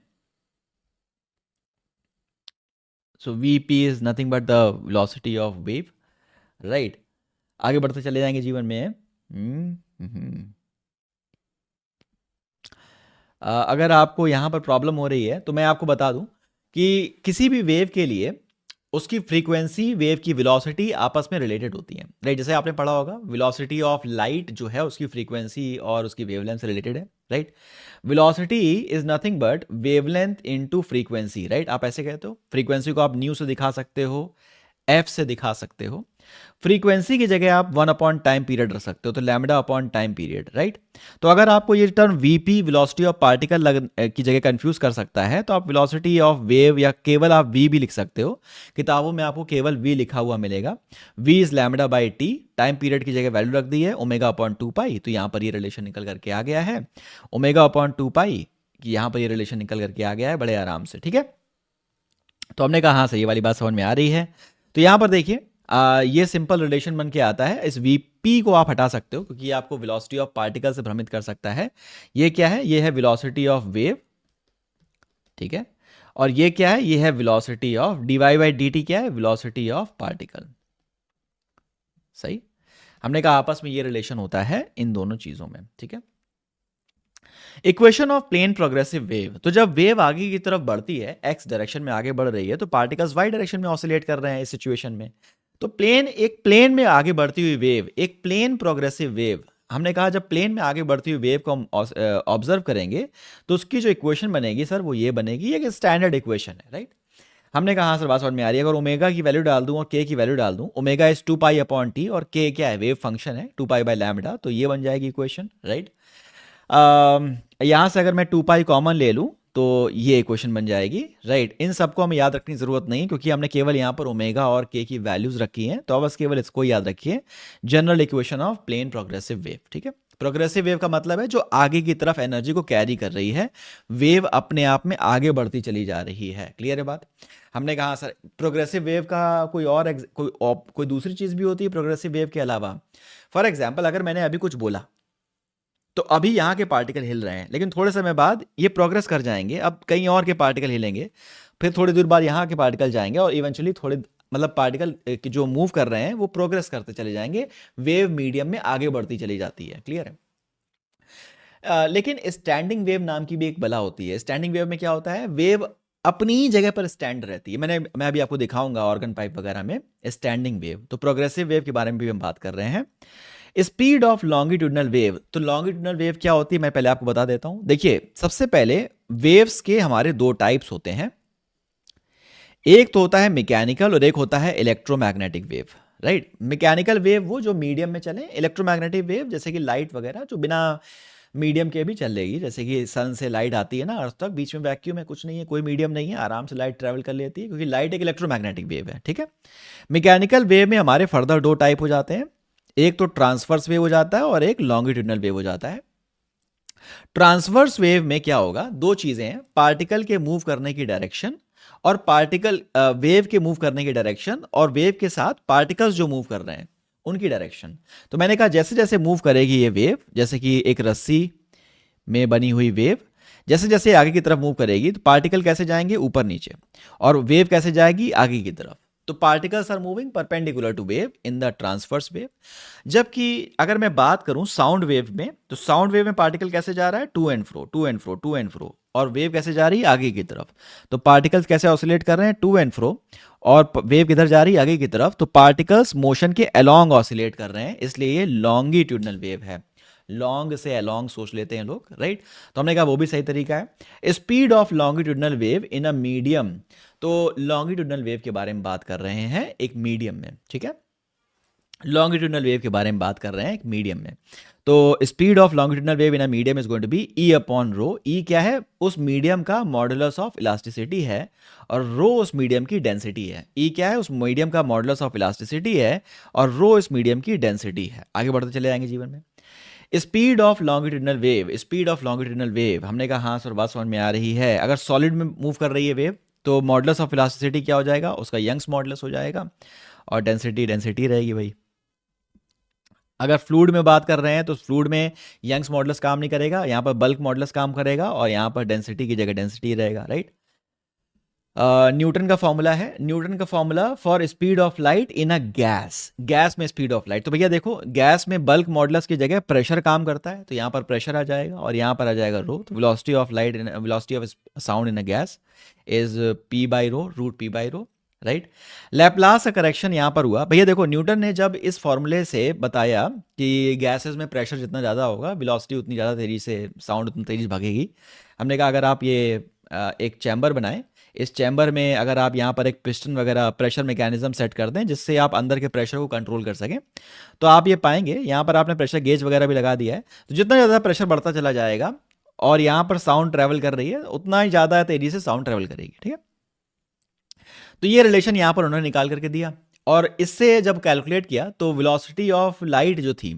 So v p is nothing but the velocity of wave, right. आगे बढ़ते चले जाएंगे जीवन में। अगर आपको यहाँ पर प्रॉब्लम हो रही है तो मैं आपको बता दूं कि किसी भी वेव के लिए उसकी फ्रीक्वेंसी वेव की वेलोसिटी आपस में रिलेटेड होती है, राइट। जैसे आपने पढ़ा होगा वेलोसिटी ऑफ लाइट जो है उसकी फ्रीक्वेंसी और उसकी वेवलेंथ से रिलेटेड है, right. Velocity is nothing but wavelength into frequency, right. आप ऐसे कहते हो, फ्रीक्वेंसी को आप न्यू से दिखा सकते हो, एफ से दिखा सकते हो। फ्रीक्वेंसी की जगह आप 1 अपॉन टाइम पीरियड रख सकते हो, तो lambda upon time period, right. तो अगर आपको ये term VP velocity of particle की जगह कंफ्यूज कर सकता है तो आप वेलोसिटी ऑफ वेव या केवल आप वी भी लिख सकते हो। किताबों में आपको केवल वी लिखा हुआ मिलेगा। V is lambda by t, time period की जगह वैल्यू रख दी है ओमेगा अपॉन 2 पाई, तो यहाँ पर ये रिलेशन निकल करके आ गया है ओमेगा अपॉन 2 पाई, कि यहाँ पर ये रिलेशन निकल करके आ गया है बड़े आराम से। ठीक है, तो हमने कहा हाँ सही, ये वाली बात समझ में आ रही है। तो यहां पर देखिए ये सिंपल रिलेशन बन के आता है। इस वीपी को आप हटा सकते हो क्योंकि ये आपको वेलोसिटी ऑफ पार्टिकल से भ्रमित कर सकता है। ये क्या है? ये है वेलोसिटी ऑफ वेव, ठीक है। और ये क्या है? ये है वेलोसिटी ऑफ dy/dt। क्या है? Velocity of particle. सही। हमने कहा आपस में ये रिलेशन होता है इन दोनों चीजों में, ठीक है। Equation of plane progressive wave. तो जब वेव आगे की तरफ बढ़ती है, एक्स डायरेक्शन में आगे बढ़ रही है, तो पार्टिकल्स वाई डायरेक्शन में ऑसिलेट कर रहे हैं इस सिचुएशन में। तो एक प्लेन में आगे बढ़ती हुई वेव, एक प्लेन प्रोग्रेसिव वेव, हमने कहा जब प्लेन में आगे बढ़ती हुई वेव को हम ऑब्जर्व करेंगे तो उसकी जो इक्वेशन बनेगी सर वो ये बनेगी, एक स्टैंडर्ड इक्वेशन है, राइट। हमने कहा हाँ सर बात समझ में आ रही है। अगर ओमेगा की वैल्यू डाल दूं और के की वैल्यू डाल दूं, ओमेगा इज 2π/t और के क्या है? वेव फंक्शन है 2π/λ, तो ये बन जाएगी इक्वेशन, राइट। यहाँ से अगर मैं 2π कॉमन ले लूँ तो ये इक्वेशन बन जाएगी, राइट। इन सबको हमें याद रखने की जरूरत नहीं क्योंकि हमने केवल यहाँ पर ओमेगा और के की वैल्यूज रखी हैं, तो अब बस केवल इसको याद रखिए, general equation of plane progressive wave, ठीक है। प्रोग्रेसिव वेव का मतलब है जो आगे की तरफ एनर्जी को कैरी कर रही है, वेव अपने आप में आगे बढ़ती चली जा रही है। क्लियर है बात? हमने कहा सर प्रोग्रेसिव वेव का कोई दूसरी चीज भी होती है प्रोग्रेसिव वेव के अलावा। फॉर एग्जाम्पल अगर मैंने अभी कुछ बोला तो अभी यहाँ के पार्टिकल हिल रहे हैं, लेकिन थोड़े समय बाद ये प्रोग्रेस कर जाएंगे, अब कहीं और के पार्टिकल हिलेंगे, फिर थोड़ी देर बाद यहाँ के पार्टिकल जाएंगे और इवेंचुअली थोड़े मतलब पार्टिकल जो मूव कर रहे हैं वो प्रोग्रेस करते चले जाएंगे, वेव मीडियम में आगे बढ़ती चली जाती है। क्लियर है? लेकिन स्टैंडिंग वेव नाम की भी एक बला होती है। स्टैंडिंग वेव में क्या होता है? वेव अपनी ही जगह पर स्टैंड रहती है। मैं अभी आपको दिखाऊंगा ऑर्गन पाइप वगैरह में स्टैंडिंग वेव। तो प्रोग्रेसिव वेव के बारे में भी हम बात कर रहे हैं। Speed of longitudinal wave. तो लॉन्गिट्यूडनल वेव क्या होती है मैं पहले आपको बता देता हूं। देखिए सबसे पहले वेव्स के हमारे दो टाइप्स होते हैं, एक तो होता है मैकेनिकल और एक होता है electromagnetic wave, right. Mechanical wave वो जो मीडियम में चले, इलेक्ट्रोमैग्नेटिक वेव जैसे कि लाइट वगैरह जो बिना मीडियम के भी चल लेगी, जैसे कि सन से लाइट आती है ना अर्थ तक, बीच में वैक्यूम है, कुछ नहीं है, कोई मीडियम नहीं है, आराम से लाइट ट्रैवल कर लेती है क्योंकि लाइट एक इलेक्ट्रोमैग्नेटिक वेव है, ठीक है। मैकेनिकल वेव में हमारे फर्दर दो टाइप हो जाते हैं, एक तो ट्रांसवर्स वेव हो जाता है और एक लॉन्गिट्यूडनल वेव हो जाता है। ट्रांसवर्स वेव में क्या होगा? दो चीजें हैं, पार्टिकल के मूव करने की डायरेक्शन और पार्टिकल वेव के मूव करने की डायरेक्शन, और वेव के साथ पार्टिकल्स जो मूव कर रहे हैं उनकी डायरेक्शन। तो मैंने कहा जैसे जैसे मूव करेगी ये वेव, जैसे कि एक रस्सी में बनी हुई वेव जैसे जैसे आगे की तरफ मूव करेगी तो पार्टिकल कैसे जाएंगे? ऊपर नीचे। और वेव कैसे जाएगी? आगे की तरफ। तो particles are moving perpendicular to wave in the transverse wave. जबकि अगर मैं बात करूं साउंड वेव में, तो साउंड वेव में पार्टिकल कैसे जा रहा है? To and fro, to and fro, to and fro. और वेव कैसे जा रही है? आगे की तरफ। तो पार्टिकल्स कैसे ऑसिलेट कर रहे हैं? To and fro. और वेव किधर जा रही है? आगे की तरफ। तो पार्टिकल्स मोशन के अलोंग ऑसिलेट कर रहे हैं, इसलिए ये लॉन्गिट्यूडनल वेव है। लॉन्ग से अलोंग सोच लेते हैं लोग, राइट। तो हमने कहा वो भी सही तरीका है। Speed of longitudinal wave in a medium. तो लॉन्गिट्यूडनल वेव के बारे में बात कर रहे हैं एक मीडियम में, ठीक है। लॉन्गिट्यूडनल वेव के बारे में बात कर रहे हैं एक मीडियम में। तो speed of longitudinal wave in a medium is going to be E/ρ। E क्या है? उस मीडियम का मॉडुलस ऑफ इलास्टिसिटी है, और रो उस मीडियम की डेंसिटी है। ई क्या है? उस मीडियम का मॉडुलस ऑफ इलास्टिसिटी है, और रो इस मीडियम की डेंसिटी है। आगे बढ़ते चले जाएंगे जीवन में। Speed of longitudinal wave. Speed of longitudinal wave, हमने कहा हाँ सर बात समझ में आ रही है। अगर सॉलिड में मूव कर रही है वेव तो मॉडुलस ऑफ इलास्टिसिटी क्या हो जाएगा? उसका यंग्स मॉडुलस हो जाएगा, और डेंसिटी डेंसिटी रहेगी भाई। अगर फ्लूइड में बात कर रहे हैं तो फ्लूइड में यंग्स मॉडुलस काम नहीं करेगा, यहाँ पर बल्क मॉडुलस काम करेगा, और यहाँ पर डेंसिटी की जगह डेंसिटी रहेगा, राइट। न्यूटन का फॉर्मूला है, न्यूटन का formula for speed of light in a gas. Gas में स्पीड ऑफ लाइट, तो भैया देखो गैस में बल्क मॉडुलस की जगह प्रेशर काम करता है, तो यहाँ पर प्रेशर आ जाएगा और यहाँ पर आ जाएगा रो। तो velocity of light in velocity of sound in a gas is p/ρ, root p/ρ, right. Laplace का करेक्शन यहाँ पर हुआ। भैया देखो न्यूटन ने जब इस फॉर्मूले से बताया कि गैसेस में प्रेशर जितना ज़्यादा होगा वेलोसिटी उतनी ज़्यादा तेजी से साउंड उतनी तेजी भागेगी। हमने कहा अगर आप ये एक चैम्बर बनाएं, इस चैम्बर में अगर आप यहाँ पर एक पिस्टन वगैरह प्रेशर मैकेनिज्म सेट कर दें जिससे आप अंदर के प्रेशर को कंट्रोल कर सकें, तो आप ये पाएंगे यहाँ पर आपने प्रेशर गेज वगैरह भी लगा दिया है, तो जितना ज़्यादा प्रेशर बढ़ता चला जाएगा और यहाँ पर साउंड ट्रैवल कर रही है उतना ही ज़्यादा तेजी से साउंड ट्रैवल करेगी, ठीक है। तो ये रिलेशन यहाँ पर उन्होंने निकाल करके दिया, और इससे जब कैलकुलेट किया तो वेलोसिटी ऑफ लाइट जो थी,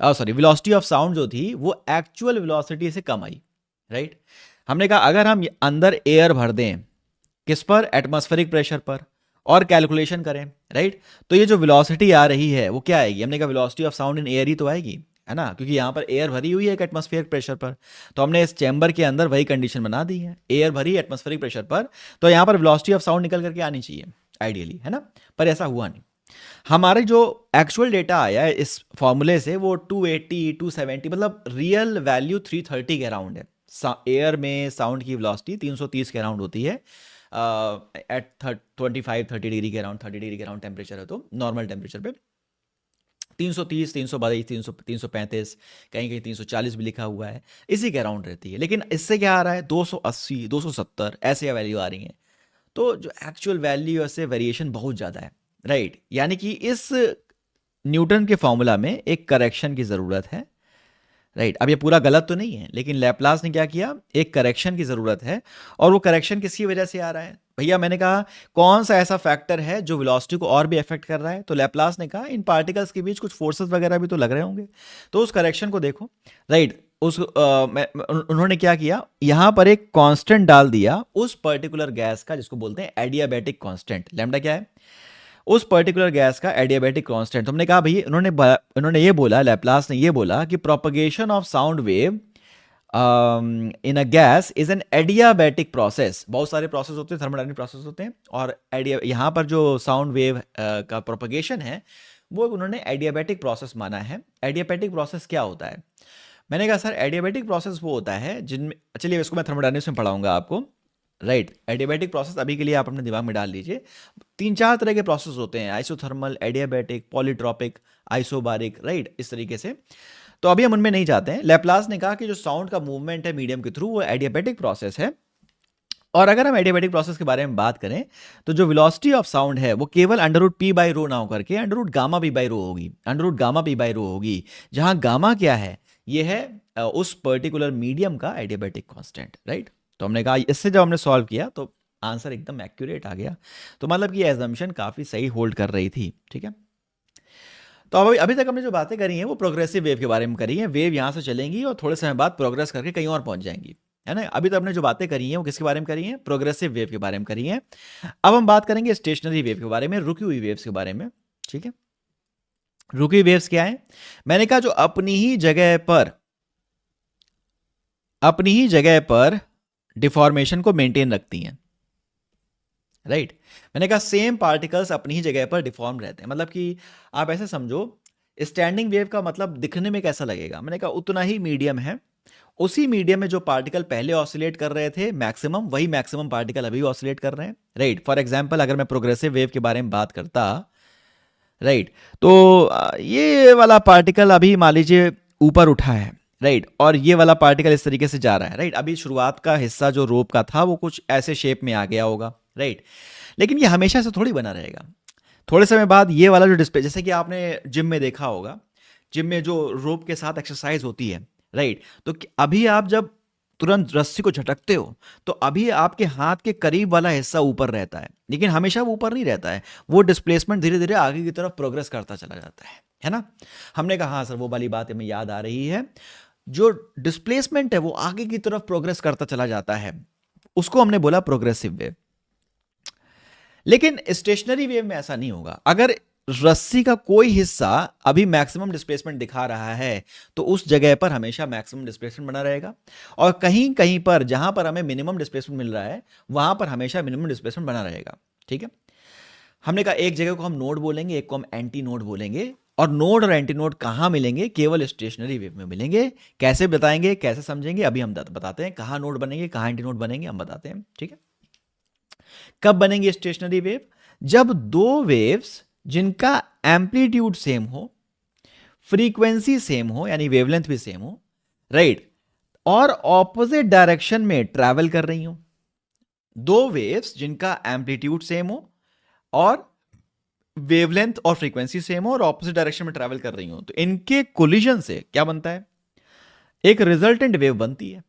वेलोसिटी ऑफ साउंड जो थी वो एक्चुअल वेलोसिटी से कम आई, राइट। हमने कहा अगर हम अंदर एयर भर दें किस पर? एटमॉस्फेरिक प्रेशर पर, और कैलकुलेशन करें, राइट? तो ये जो वेलोसिटी आ रही है वो क्या आएगी? हमने कहा velocity of sound in air ही तो आएगी, है ना? क्योंकि यहाँ पर एयर भरी हुई है एक एटमॉस्फेरिक प्रेशर पर, तो हमने इस चैम्बर के अंदर वही कंडीशन बना दी है, एयर भरी एटमॉस्फेरिक प्रेशर पर, तो यहाँ पर वेलोसिटी ऑफ साउंड निकल करके आनी चाहिए आइडियली, है ना? पर ऐसा हुआ नहीं। हमारे जो एक्चुअल डेटा आया है इस फॉर्मूले से वो 280 270 मतलब रियल वैल्यू 330 के अराउंड है। एयर में साउंड की वेलोसिटी 330 के अराउंड होती है एट 25-30 डिग्री के अराउंड, 30 डिग्री के अराउंड टेम्परेचर है तो नॉर्मल टेम्परेचर पे 330 322 335 कहीं कहीं 340 भी लिखा हुआ है, इसी के अराउंड रहती है। लेकिन इससे क्या आ रहा है 280 270 ऐसे वैल्यू आ रही हैं, तो जो एक्चुअल वैल्यू से वेरिएशन बहुत ज़्यादा है, राइट? यानी कि इस न्यूटन के फॉर्मूला में एक करेक्शन की ज़रूरत है, राइट? अब ये पूरा गलत तो नहीं है, लेकिन लैपलास ने क्या किया, एक करेक्शन की ज़रूरत है। और वो करेक्शन किसकी वजह से आ रहा है भैया? मैंने कहा कौन सा ऐसा फैक्टर है जो वेलोसिटी को और भी अफेक्ट कर रहा है? तो लैपलास ने कहा इन पार्टिकल्स के बीच कुछ फोर्सेस वगैरह भी तो लग रहे होंगे, तो उस करेक्शन को देखो, राइट? उन्होंने क्या किया, यहाँ पर एक कांस्टेंट डाल दिया उस पर्टिकुलर गैस का जिसको बोलते हैं एडियाबैटिक कांस्टेंट। लैम्डा क्या है? उस पर्टिकुलर गैस का एडियाबैटिक कांस्टेंट। तो हमने कहा भैया उन्होंने ये बोला, लैपलास ने ये बोला कि propagation of sound wave in a gas is an adiabatic process. बहुत सारे प्रोसेस होते हैं, थर्मोडायनामिक प्रोसेस होते हैं, और यहाँ पर जो साउंड वेव का प्रोपगेशन है वो उन्होंने एडियाबैटिक प्रोसेस माना है। एडियाबैटिक प्रोसेस क्या होता है? मैंने कहा सर एडियाबैटिक प्रोसेस वो होता है जिनमें, चलिए इसको मैं थर्मोडायनामिक्स में पढ़ाऊंगा आपको, राइट? एडियाबैटिक प्रोसेस अभी के लिए आप अपने दिमाग में डाल लीजिए। 3-4 तरह के प्रोसेस होते हैं, isothermal, adiabatic, polytropic, isobaric, right? इस तरीके से। तो अभी हम उनमें नहीं जाते हैं। लैपलास ने कहा कि जो साउंड का मूवमेंट है मीडियम के थ्रू वो एडियाबैटिक प्रोसेस है। और अगर हम एडियाबैटिक प्रोसेस के बारे में बात करें तो जो वेलोसिटी ऑफ साउंड है वो केवल √p/ρ ना होकर के √γ/p/ρ होगी, √γ/p/ρ होगी, जहां गामा क्या है, ये है उस पर्टिकुलर मीडियम का एडियाबैटिक कांस्टेंट, राइट? तो हमने कहा इससे जब हमने सॉल्व किया तो आंसर एकदम एक्यूरेट आ गया। तो मतलब कि एजम्पशन काफ़ी सही होल्ड कर रही थी, ठीक है? तो अभी तक हमने जो बातें करी हैं वो प्रोग्रेसिव वेव के बारे में करी हैं। वेव यहाँ से चलेंगी और थोड़े समय बाद प्रोग्रेस करके कहीं और पहुँच जाएंगी, है ना? अभी तक हमने जो बातें करी हैं वो किसके बारे में करी हैं? प्रोग्रेसिव वेव के बारे में करी हैं। अब हम बात करेंगे स्टेशनरी वेव के बारे में, रुकी हुई वेव्स के बारे में, ठीक है? रुकी हुई वेव्स क्या है? मैंने कहा जो अपनी ही जगह पर डिफॉर्मेशन को मेंटेन रखती हैं, राइट? मैंने कहा सेम पार्टिकल्स अपनी ही जगह पर डिफॉर्म रहते हैं। मतलब कि आप ऐसे समझो, स्टैंडिंग वेव का मतलब दिखने में कैसा लगेगा? मैंने कहा उतना ही मीडियम है, उसी मीडियम में जो पार्टिकल पहले ऑसिलेट कर रहे थे मैक्सिमम, वही मैक्सिमम पार्टिकल अभी ऑसिलेट कर रहे हैं, राइट? फॉर एग्जांपल अगर मैं प्रोग्रेसिव वेव के बारे में बात करता, राइट, तो ये वाला पार्टिकल अभी मान लीजिए ऊपर उठा है, राइट, और ये वाला पार्टिकल इस तरीके से जा रहा है, राइट? अभी शुरुआत का हिस्सा जो रोप का था वो कुछ ऐसे शेप में आ गया होगा, राइट? लेकिन ये हमेशा से थोड़ी बना रहेगा। थोड़े समय बाद ये वाला जो डिस्प्ले, जैसे कि आपने जिम में देखा होगा, जिम में जो रोप के साथ एक्सरसाइज होती है, राइट? तो अभी आप जब तुरंत रस्सी को झटकते हो तो अभी आपके हाथ के करीब वाला हिस्सा ऊपर रहता है, लेकिन हमेशा वो ऊपर नहीं रहता है, वो डिस्प्लेसमेंट धीरे धीरे आगे की तरफ प्रोग्रेस करता चला जाता है ना? हमने कहा हाँ सर वो वाली बात हमें याद आ रही है, जो डिस्प्लेसमेंट है वो आगे की तरफ प्रोग्रेस करता चला जाता है, उसको हमने बोला प्रोग्रेसिव वेव। लेकिन स्टेशनरी वेव में ऐसा नहीं होगा। अगर रस्सी का कोई हिस्सा अभी मैक्सिमम डिस्प्लेसमेंट दिखा रहा है तो उस जगह पर हमेशा मैक्सिमम डिस्प्लेसमेंट बना रहेगा, और कहीं कहीं पर जहां पर हमें मिनिमम डिस्प्लेसमेंट मिल रहा है वहां पर हमेशा मिनिमम डिस्प्लेसमेंट बना रहेगा, ठीक है? हमने कहा एक जगह को हम नोड बोलेंगे, एक को हम एंटी नोड बोलेंगे, और नोड और एंटी नोड कहाँ मिलेंगे? केवल स्टेशनरी वेव में मिलेंगे। कैसे बताएंगे, कैसे समझेंगे, अभी हम बताते हैं। कहाँ नोड बनेंगे, कहाँ एंटी नोड बनेंगे, हम बताते हैं, ठीक है? कब बनेंगे स्टेशनरी वेव? जब दो वेव्स जिनका एम्पलीट्यूड सेम हो, फ्रीक्वेंसी सेम हो, यानी वेवलेंथ भी सेम हो, राइट, और ऑपोजिट डायरेक्शन में ट्रैवल कर रही हो। दो वेव्स जिनका एम्पलीट्यूड सेम हो और वेवलेंथ और फ्रीक्वेंसी सेम हो और ऑपोजिट डायरेक्शन में ट्रैवल कर रही हो, तो इनके कोलिजन से क्या बनता है? एक रिजल्टेंट वेव बनती है।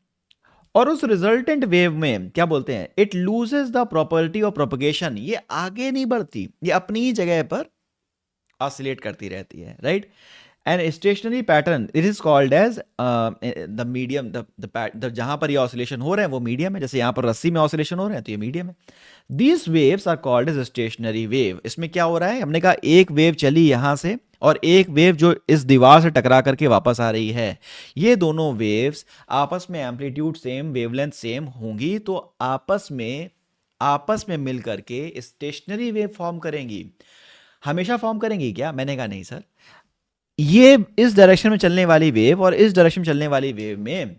और उस रिजल्टेंट वेव में क्या बोलते हैं? It loses the property of propagation. ये आगे नहीं बढ़ती, ये अपनी ही जगह पर ऑसिलेट करती रहती है, right? And stationary pattern it is called as the medium, the जहां पर ये ऑसिलेशन हो रहे हैं वो मीडियम है, जैसे यहाँ पर रस्सी में ऑसिलेशन हो रहे हैं तो ये मीडियम है। These waves are called as stationary wave. इसमें क्या हो रहा है, हमने कहा एक वेव चली यहां से और एक वेव जो इस दीवार से टकरा करके वापस आ रही है, ये दोनों वेव्स आपस में एम्पलीट्यूड सेम, वेवलेंथ सेम होंगी तो आपस में मिल करके स्टेशनरी वेव फॉर्म करेंगी। हमेशा फॉर्म करेंगी क्या? मैंने कहा नहीं सर, ये इस डायरेक्शन में चलने वाली वेव और इस डायरेक्शन में चलने वाली वेव में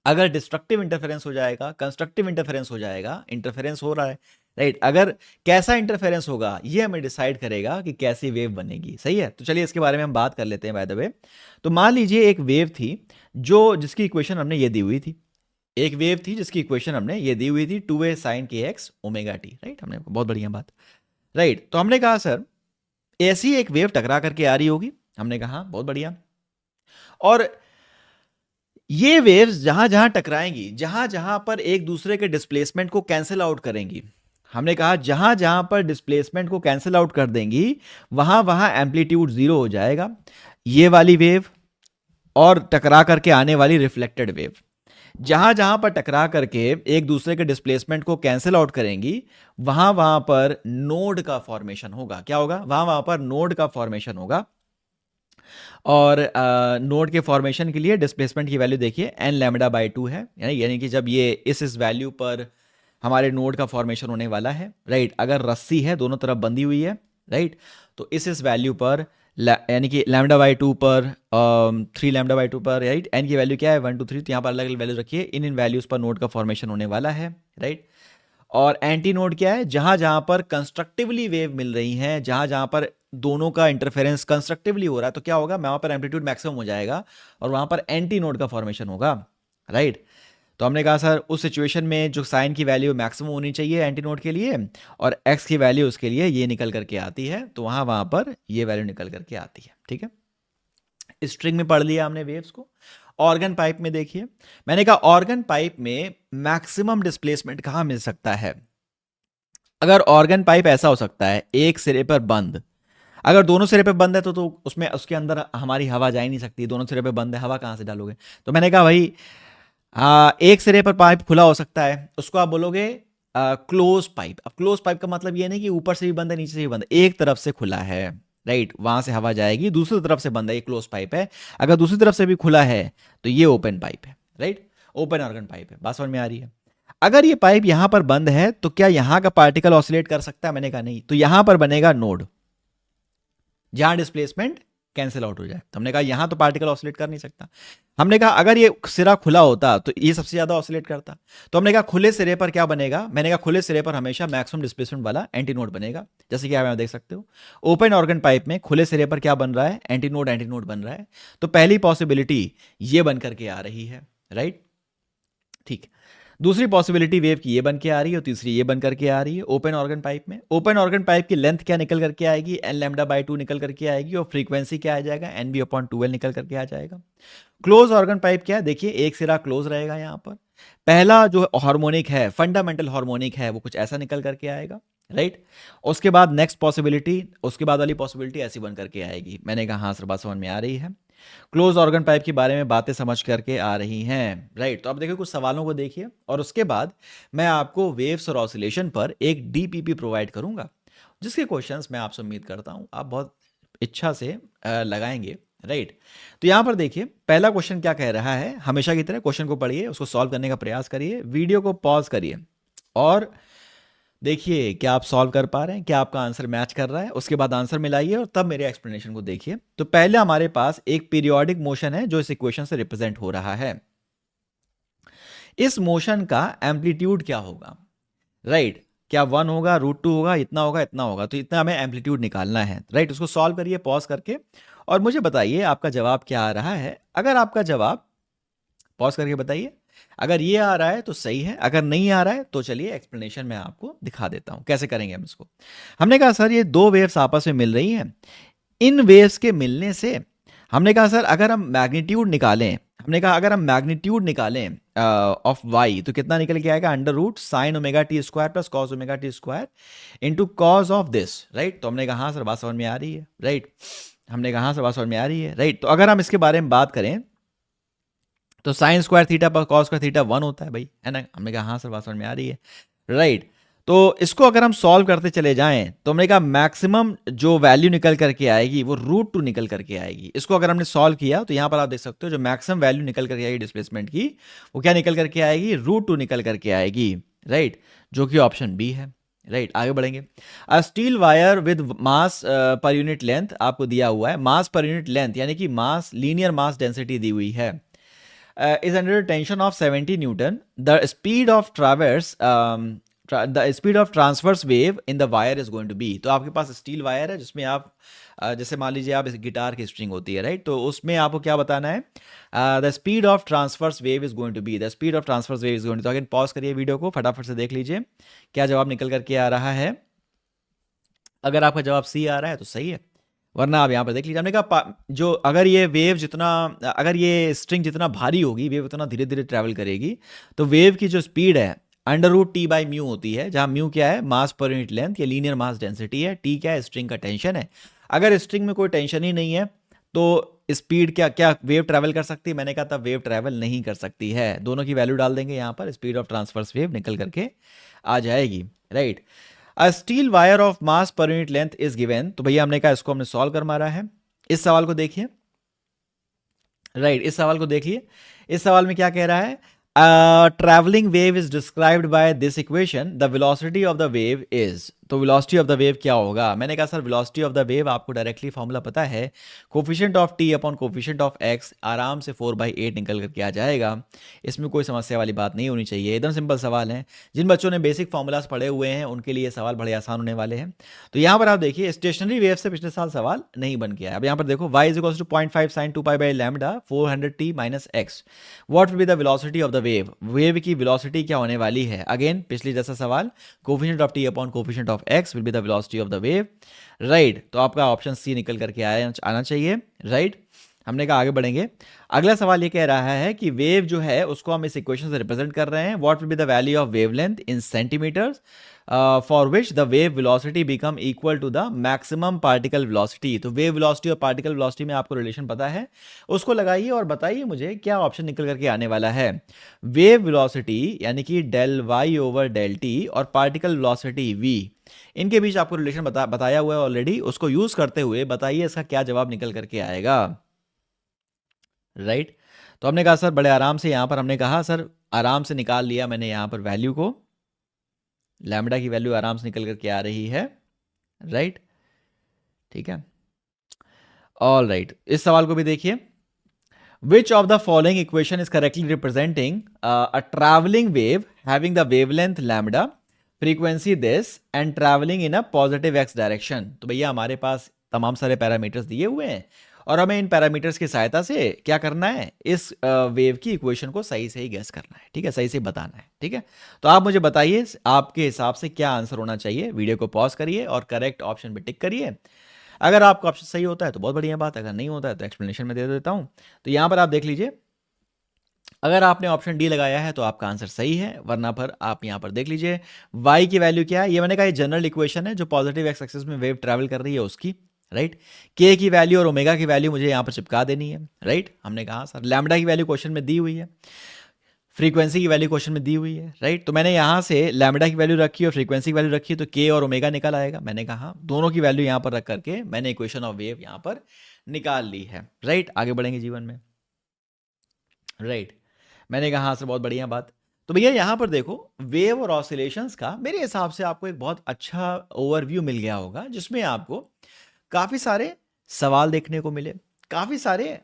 अगर डिस्ट्रक्टिव इंटरफेरेंस हो जाएगा, कंस्ट्रक्टिव इंटरफेरेंस हो जाएगा, इंटरफेरेंस हो रहा है राइट, अगर कैसा इंटरफेरेंस होगा ये हमें डिसाइड करेगा कि कैसी वेव बनेगी। सही है, तो चलिए इसके बारे में हम बात कर लेते हैं बाय द वे। तो मान लीजिए एक वेव थी जो जिसकी इक्वेशन हमने ये दी हुई थी, एक वेव थी जिसकी इक्वेशन हमने ये दी हुई थी 2a sin kx omega T, right, हमने बहुत बढ़िया बात, राइट। तो हमने कहा सर ऐसी एक वेव टकरा करके आ रही होगी, हमने कहा बहुत बढ़िया, और ये वेव्स जहां जहां टकराएंगी, जहां जहां पर एक दूसरे के डिस्प्लेसमेंट को कैंसिल आउट करेंगी, हमने कहा जहां जहां पर डिस्प्लेसमेंट को कैंसिल आउट कर देंगी वहां वहां एम्पलीट्यूड जीरो हो जाएगा, ये वाली वेव और टकरा करके आने वाली रिफ्लेक्टेड वेव जहां जहां पर टकरा करके एक दूसरे के डिस्प्लेसमेंट को कैंसिल आउट करेंगी वहां वहां पर नोड का फॉर्मेशन होगा। क्या होगा? वहां वहां पर नोड का फॉर्मेशन होगा। और नोड के फॉर्मेशन के लिए डिस्प्लेसमेंट की वैल्यू देखिए n लैम्डा बाई 2 है, यानी कि जब ये इस वैल्यू पर हमारे नोड का फॉर्मेशन होने वाला है, राइट, अगर रस्सी है दोनों तरफ बंधी हुई है, राइट, तो इस वैल्यू पर यानी कि लैम्डा बाई 2 पर 3 लैम्डा बाई 2 पर, राइट, n की वैल्यू क्या है 1 2 3, तो यहाँ पर अलग अलग वैल्यू रखिए, इन वैल्यूज पर नोड का फॉर्मेशन होने वाला है, राइट। और एंटी नोड क्या है? जहां जहां पर कंस्ट्रक्टिवली वेव मिल रही है, जहां जहां पर दोनों का इंटरफेरेंस कंस्ट्रक्टिवली हो रहा है, तो क्या होगा, वहां पर एम्पलीट्यूड मैक्सिमम हो जाएगा और वहां पर एंटी नोड का फॉर्मेशन होगा, राइट। तो हमने कहा सर उस सिचुएशन में जो साइन की वैल्यू मैक्सिमम होनी चाहिए एंटी नोड के लिए और एक्स की वैल्यू उसके लिए ये निकल करके आती है, तो वहां पर ये वैल्यू निकल करके आती है, ठीक है। स्ट्रिंग में पढ़ लिया हमने वेव्स को। ऑर्गन पाइप में देखिए, मैंने कहा ऑर्गन पाइप में मैक्सिमम डिस्प्लेसमेंट कहां मिल सकता है? अगर ऑर्गन पाइप ऐसा हो सकता है एक सिरे पर बंद, अगर दोनों सिरे पे बंद है तो उसमें उसके अंदर हमारी हवा जा ही नहीं सकती, दोनों सिरे पे बंद है, हवा कहां से डालोगे? तो मैंने कहा भाई एक सिरे पर पाइप खुला हो सकता है, उसको आप बोलोगे क्लोज पाइप। अब क्लोज पाइप का मतलब ये नहीं कि ऊपर से भी बंद है नीचे से भी बंद है, एक तरफ से खुला है, राइट, वहां से हवा जाएगी, दूसरी तरफ से बंद है, ये क्लोज पाइप है। अगर दूसरी तरफ से भी खुला है तो ये ओपन पाइप है, राइट, ओपन ऑर्गन पाइप है। बात समझ में आ रही है? अगर ये पाइप यहां पर बंद है तो क्या यहां का पार्टिकल ऑसिलेट कर सकता है? मैंने कहा नहीं, तो यहां पर बनेगा नोड जहां डिस्प्लेसमेंट कैंसिल आउट हो जाए। तो हमने कहा यहां तो पार्टिकल ऑसिलेट कर नहीं सकता। हमने कहा अगर ये सिरा खुला होता तो ये सबसे ज्यादा ऑसिलेट करता। तो हमने कहा खुले सिरे पर क्या बनेगा? मैंने कहा खुले सिरे पर हमेशा मैक्सिमम डिस्प्लेसमेंट वाला एंटी नोड बनेगा, जैसे कि आप यहां देख सकते हो। ओपन ऑर्गन पाइप में खुले सिरे पर क्या बन रहा है? एंटी नोड बन रहा है। तो पहली पॉसिबिलिटी ये बन करके आ रही है, राइट, ठीक। दूसरी पॉसिबिलिटी वेव की ये बन के आ रही है और तीसरी ये बन करके आ रही है ओपन ऑर्गन पाइप में। ओपन ऑर्गन पाइप की लेंथ क्या निकल करके आएगी? एन लैम्डा बाई 2 निकल करके आएगी और फ्रीक्वेंसी क्या आ जाएगा? एन बी अपॉन 2L निकल करके आ जाएगा। क्लोज ऑर्गन पाइप क्या है? देखिए एक सिरा क्लोज रहेगा, यहाँ पर पहला जो हार्मोनिक है, फंडामेंटल हार्मोनिक है, वो कुछ ऐसा निकल करके आएगा, राइट। उसके बाद नेक्स्ट पॉसिबिलिटी, उसके बाद वाली पॉसिबिलिटी ऐसी बन करके आएगी। मैंने कहा हाँ सर बात समझ में आ रही है, क्लोज ऑर्गन पाइप के बारे में बातें समझ करके आ रही हैं, राइट। तो अब देखिए कुछ सवालों को देखिए और उसके बाद मैं आपको वेव्स और ऑसिलेशन पर एक डीपीपी प्रोवाइड करूंगा, जिसके क्वेश्चंस मैं आपसे उम्मीद करता हूं आप बहुत इच्छा से लगाएंगे, राइट। तो यहां पर देखिए पहला क्वेश्चन क्या कह रहा है, हमेशा की तरह क्वेश्चन को पढ़िए, उसको सॉल्व करने का प्रयास करिए, वीडियो को पॉज करिए और देखिए क्या आप सॉल्व कर पा रहे हैं, क्या आपका आंसर मैच कर रहा है। उसके बाद आंसर मिलाइए और तब मेरे एक्सप्लेनेशन को देखिए। तो पहले हमारे पास एक पीरियोडिक मोशन है जो इस इक्वेशन से रिप्रेजेंट हो रहा है। इस मोशन का एम्पलीट्यूड क्या होगा, राइट, क्या 1 होगा, √2 होगा, इतना होगा, इतना होगा, तो इतना हमें एम्पलीट्यूड निकालना है, राइट। उसको सॉल्व करिए पॉज करके और मुझे बताइए आपका जवाब क्या आ रहा है। अगर आपका जवाब, पॉज करके बताइए, अगर ये आ रहा है तो सही है, अगर नहीं आ रहा है तो चलिए एक्सप्लेनेशन मैं आपको दिखा देता हूं कैसे करेंगे हम इसको। हमने कहा सर ये दो वेव्स आपस में मिल रही हैं, इन वेव्स के मिलने से हमने कहा सर अगर हम मैग्नीट्यूड निकालें, हमने कहा अगर हम मैग्नीट्यूड निकालें ऑफ वाई तो कितना निकल के आएगा? √sin omega T square plus cos omega T square into cos of this, right. तो हमने कहा हाँ सर बात समझ में आ रही है, राइट। हमने कहा से बात समझ में आ रही है, राइट। तो अगर हम इसके बारे में बात करें तो साइन स्क्वायर थीटा पर कॉस स्क्वायर थीटा 1 होता है भाई, है ना। हमने कहा हाँ सर बात समझ में आ रही है, राइट। तो इसको अगर हम सॉल्व करते चले जाएं तो हमने कहा मैक्सिमम जो वैल्यू निकल करके आएगी वो √2 निकल करके आएगी। इसको अगर हमने सॉल्व किया तो यहाँ पर आप देख सकते हो जो मैक्सिमम वैल्यू निकल करके आएगी डिस्प्लेसमेंट की, वो क्या निकल करके आएगी, √2 निकल करके आएगी, राइट, जो कि ऑप्शन बी है, राइट। आगे बढ़ेंगे। A steel wire with mass per unit length आपको दिया हुआ है, मास पर यूनिट लेंथ यानी कि मास, लीनियर मास डेंसिटी दी हुई है, is under tension of 70 Newton. The speed of the speed of transverse wave in the wire is going to be। तो आपके पास स्टील वायर है जिसमें आप जैसे मान लीजिए आप इस गिटार की स्ट्रिंग होती है, राइट। तो उसमें आपको क्या बताना है, the speed of transverse wave is going to be, the speed of transverse wave is going to. तो अगेन पॉज करिए वीडियो को, फटाफट से देख लीजिए क्या जवाब निकल करके आ रहा है। अगर आपका जवाब सी आ रहा है तो सही है, वरना आप यहाँ पर देख लीजिए। हमने कहा जो अगर ये वेव जितना, अगर ये स्ट्रिंग जितना भारी होगी वेव उतना धीरे धीरे ट्रैवल करेगी। तो वेव की जो स्पीड है √T/μ होती है, जहाँ म्यू क्या है, मास पर यूनिट लेंथ या लीनियर मास डेंसिटी है, टी क्या है, स्ट्रिंग का टेंशन है। अगर स्ट्रिंग में कोई टेंशन ही नहीं है तो स्पीड क्या क्या वेव ट्रैवल कर सकती है, मैंने कहा था वेव ट्रैवल नहीं कर सकती है। दोनों की वैल्यू डाल देंगे यहाँ पर, स्पीड ऑफ ट्रांसवर्स वेव निकल करके आ जाएगी, right. A steel wire of mass per unit length is given. तो भैया हमने कहा इसको हमने सॉल्व कर मारा है। इस सवाल को देखिए, राइट, इस सवाल को देखिए। इस सवाल में क्या कह रहा है, travelling wave is described by this equation, the velocity of the wave is. तो वेलोसिटी ऑफ द वेव क्या होगा, मैंने कहा sir velocity of the wave आपको डायरेक्टली फॉर्मूला पता है, coefficient of t upon coefficient of x, आराम से 4/8 निकल करके आ जाएगा। इसमें कोई समस्या वाली बात नहीं होनी चाहिए, एकदम सिंपल सवाल है। जिन बच्चों ने बेसिक फॉर्मूलाज पढ़े हुए हैं उनके लिए सवाल बड़े आसान होने वाले हैं। तो यहाँ पर आप देखिए स्टेशनरी वेव से पिछले साल सवाल नहीं बन गया है। अब यहाँ पर देखो y is equal to 0.5 sin 2π/λ 400t minus x, what will be the velocity of the wave, wave की वेलोसिटी क्या होने वाली है। अगेन पिछले जैसा सवाल, coefficient of t upon coefficient of x will be the velocity of the wave, right. तो आपका ऑप्शन सी निकल करके आना चाहिए, राइट। हमने कहा आगे बढ़ेंगे। अगला सवाल ये कह रहा है कि वेव जो है उसको हम इस इक्वेशन से रिप्रेजेंट कर रहे हैं, what will be the value of wavelength in centimetres for which the wave velocity become equal to the maximum particle velocity. तो वेव वेलोसिटी और पार्टिकल वेलोसिटी में आपको रिलेशन पता है, उसको लगाइए और बताइए मुझे क्या ऑप्शन निकल करके आने वाला है। वेव वेलोसिटी यानी कि ΔY/ΔT और पार्टिकल वेलोसिटी v, इनके बीच आपको रिलेशन बताया हुआ है ऑलरेडी, उसको यूज करते हुए बताइए इसका क्या जवाब निकल करके आएगा, राइट। तो हमने कहा सर बड़े आराम से, यहां पर हमने कहा सर आराम से निकाल लिया मैंने यहां पर वैल्यू को, लैम्बडा की वैल्यू आराम से निकल करके आ रही है, राइट, ठीक है। ऑल राइट, इस सवाल को भी देखिए, which of the following equation is correctly representing a travelling wave having the wavelength lambda, frequency this and travelling in a positive x direction. तो भैया हमारे पास तमाम सारे पैरामीटर्स दिए हुए हैं और हमें इन पैरामीटर्स की सहायता से क्या करना है, इस वेव की इक्वेशन को सही से ही गैस करना है, ठीक है, सही से बताना है, ठीक है। तो आप मुझे बताइए आपके हिसाब से क्या आंसर होना चाहिए। वीडियो को पॉज करिए और करेक्ट ऑप्शन पे टिक करिए। अगर आपका ऑप्शन सही होता है तो बहुत बढ़िया बात, अगर नहीं होता है तो एक्सप्लेनेशन में दे देता हूं। तो यहां पर आप देख लीजिए, अगर आपने ऑप्शन डी लगाया है तो आपका आंसर सही है, वरना पर आप यहां पर देख लीजिए y की वैल्यू क्या है, ये मैंने कहा ये जनरल इक्वेशन है जो पॉजिटिव एक्स एक्सिस में वेव ट्रैवल कर रही है उसकी, राइट। k की वैल्यू और ओमेगा की वैल्यू मुझे यहां पर चिपका देनी है, राइट। हमने कहा सर लैम्बडा की वैल्यू क्वेश्चन में दी हुई है, फ्रीक्वेंसी की वैल्यू क्वेश्चन में दी हुई है, राइट। तो मैंने यहां से लैम्बडा की वैल्यू रखी और फ्रीक्वेंसी की वैल्यू रखी, तो k और ओमेगा निकल आएगा। मैंने कहा दोनों की वैल्यू यहां पर रख करके मैंने इक्वेशन ऑफ वेव यहां पर निकाल ली है, राइट। आगे बढ़ेंगे जीवन में, राइट। मैंने कहा हाँ सर बहुत बढ़िया बात। तो भैया यहाँ पर देखो वेव और ऑसिलेशंस का मेरे हिसाब से आपको एक बहुत अच्छा ओवरव्यू मिल गया होगा, जिसमें आपको काफ़ी सारे सवाल देखने को मिले, काफ़ी सारे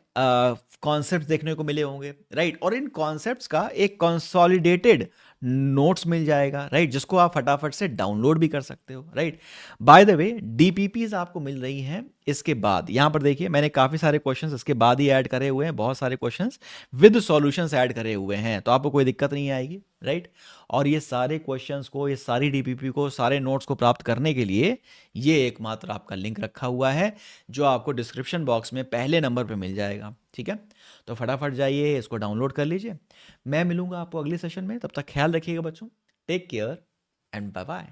कॉन्सेप्ट्स देखने को मिले होंगे, राइट। और इन कॉन्सेप्ट्स का एक कंसोलिडेटेड नोट्स मिल जाएगा, राइट, जिसको आप फटाफट से डाउनलोड भी कर सकते हो, right. By the way DPPs आपको मिल रही हैं इसके बाद। यहां पर देखिए मैंने काफ़ी सारे क्वेश्चंस इसके बाद ही ऐड करे हुए हैं, बहुत सारे क्वेश्चंस विद सॉल्यूशंस ऐड करे हुए हैं, तो आपको कोई दिक्कत नहीं आएगी, राइट। और ये सारे क्वेश्चंस को, ये सारी डीपीपी को, सारे नोट्स को प्राप्त करने के लिए ये एकमात्र आपका लिंक रखा हुआ है जो आपको डिस्क्रिप्शन बॉक्स में पहले नंबर पे मिल जाएगा, ठीक है। तो फटाफट जाइए इसको डाउनलोड कर लीजिए। मैं मिलूंगा आपको अगले सेशन में, तब तक ख्याल रखिएगा बच्चों, take care and bye bye.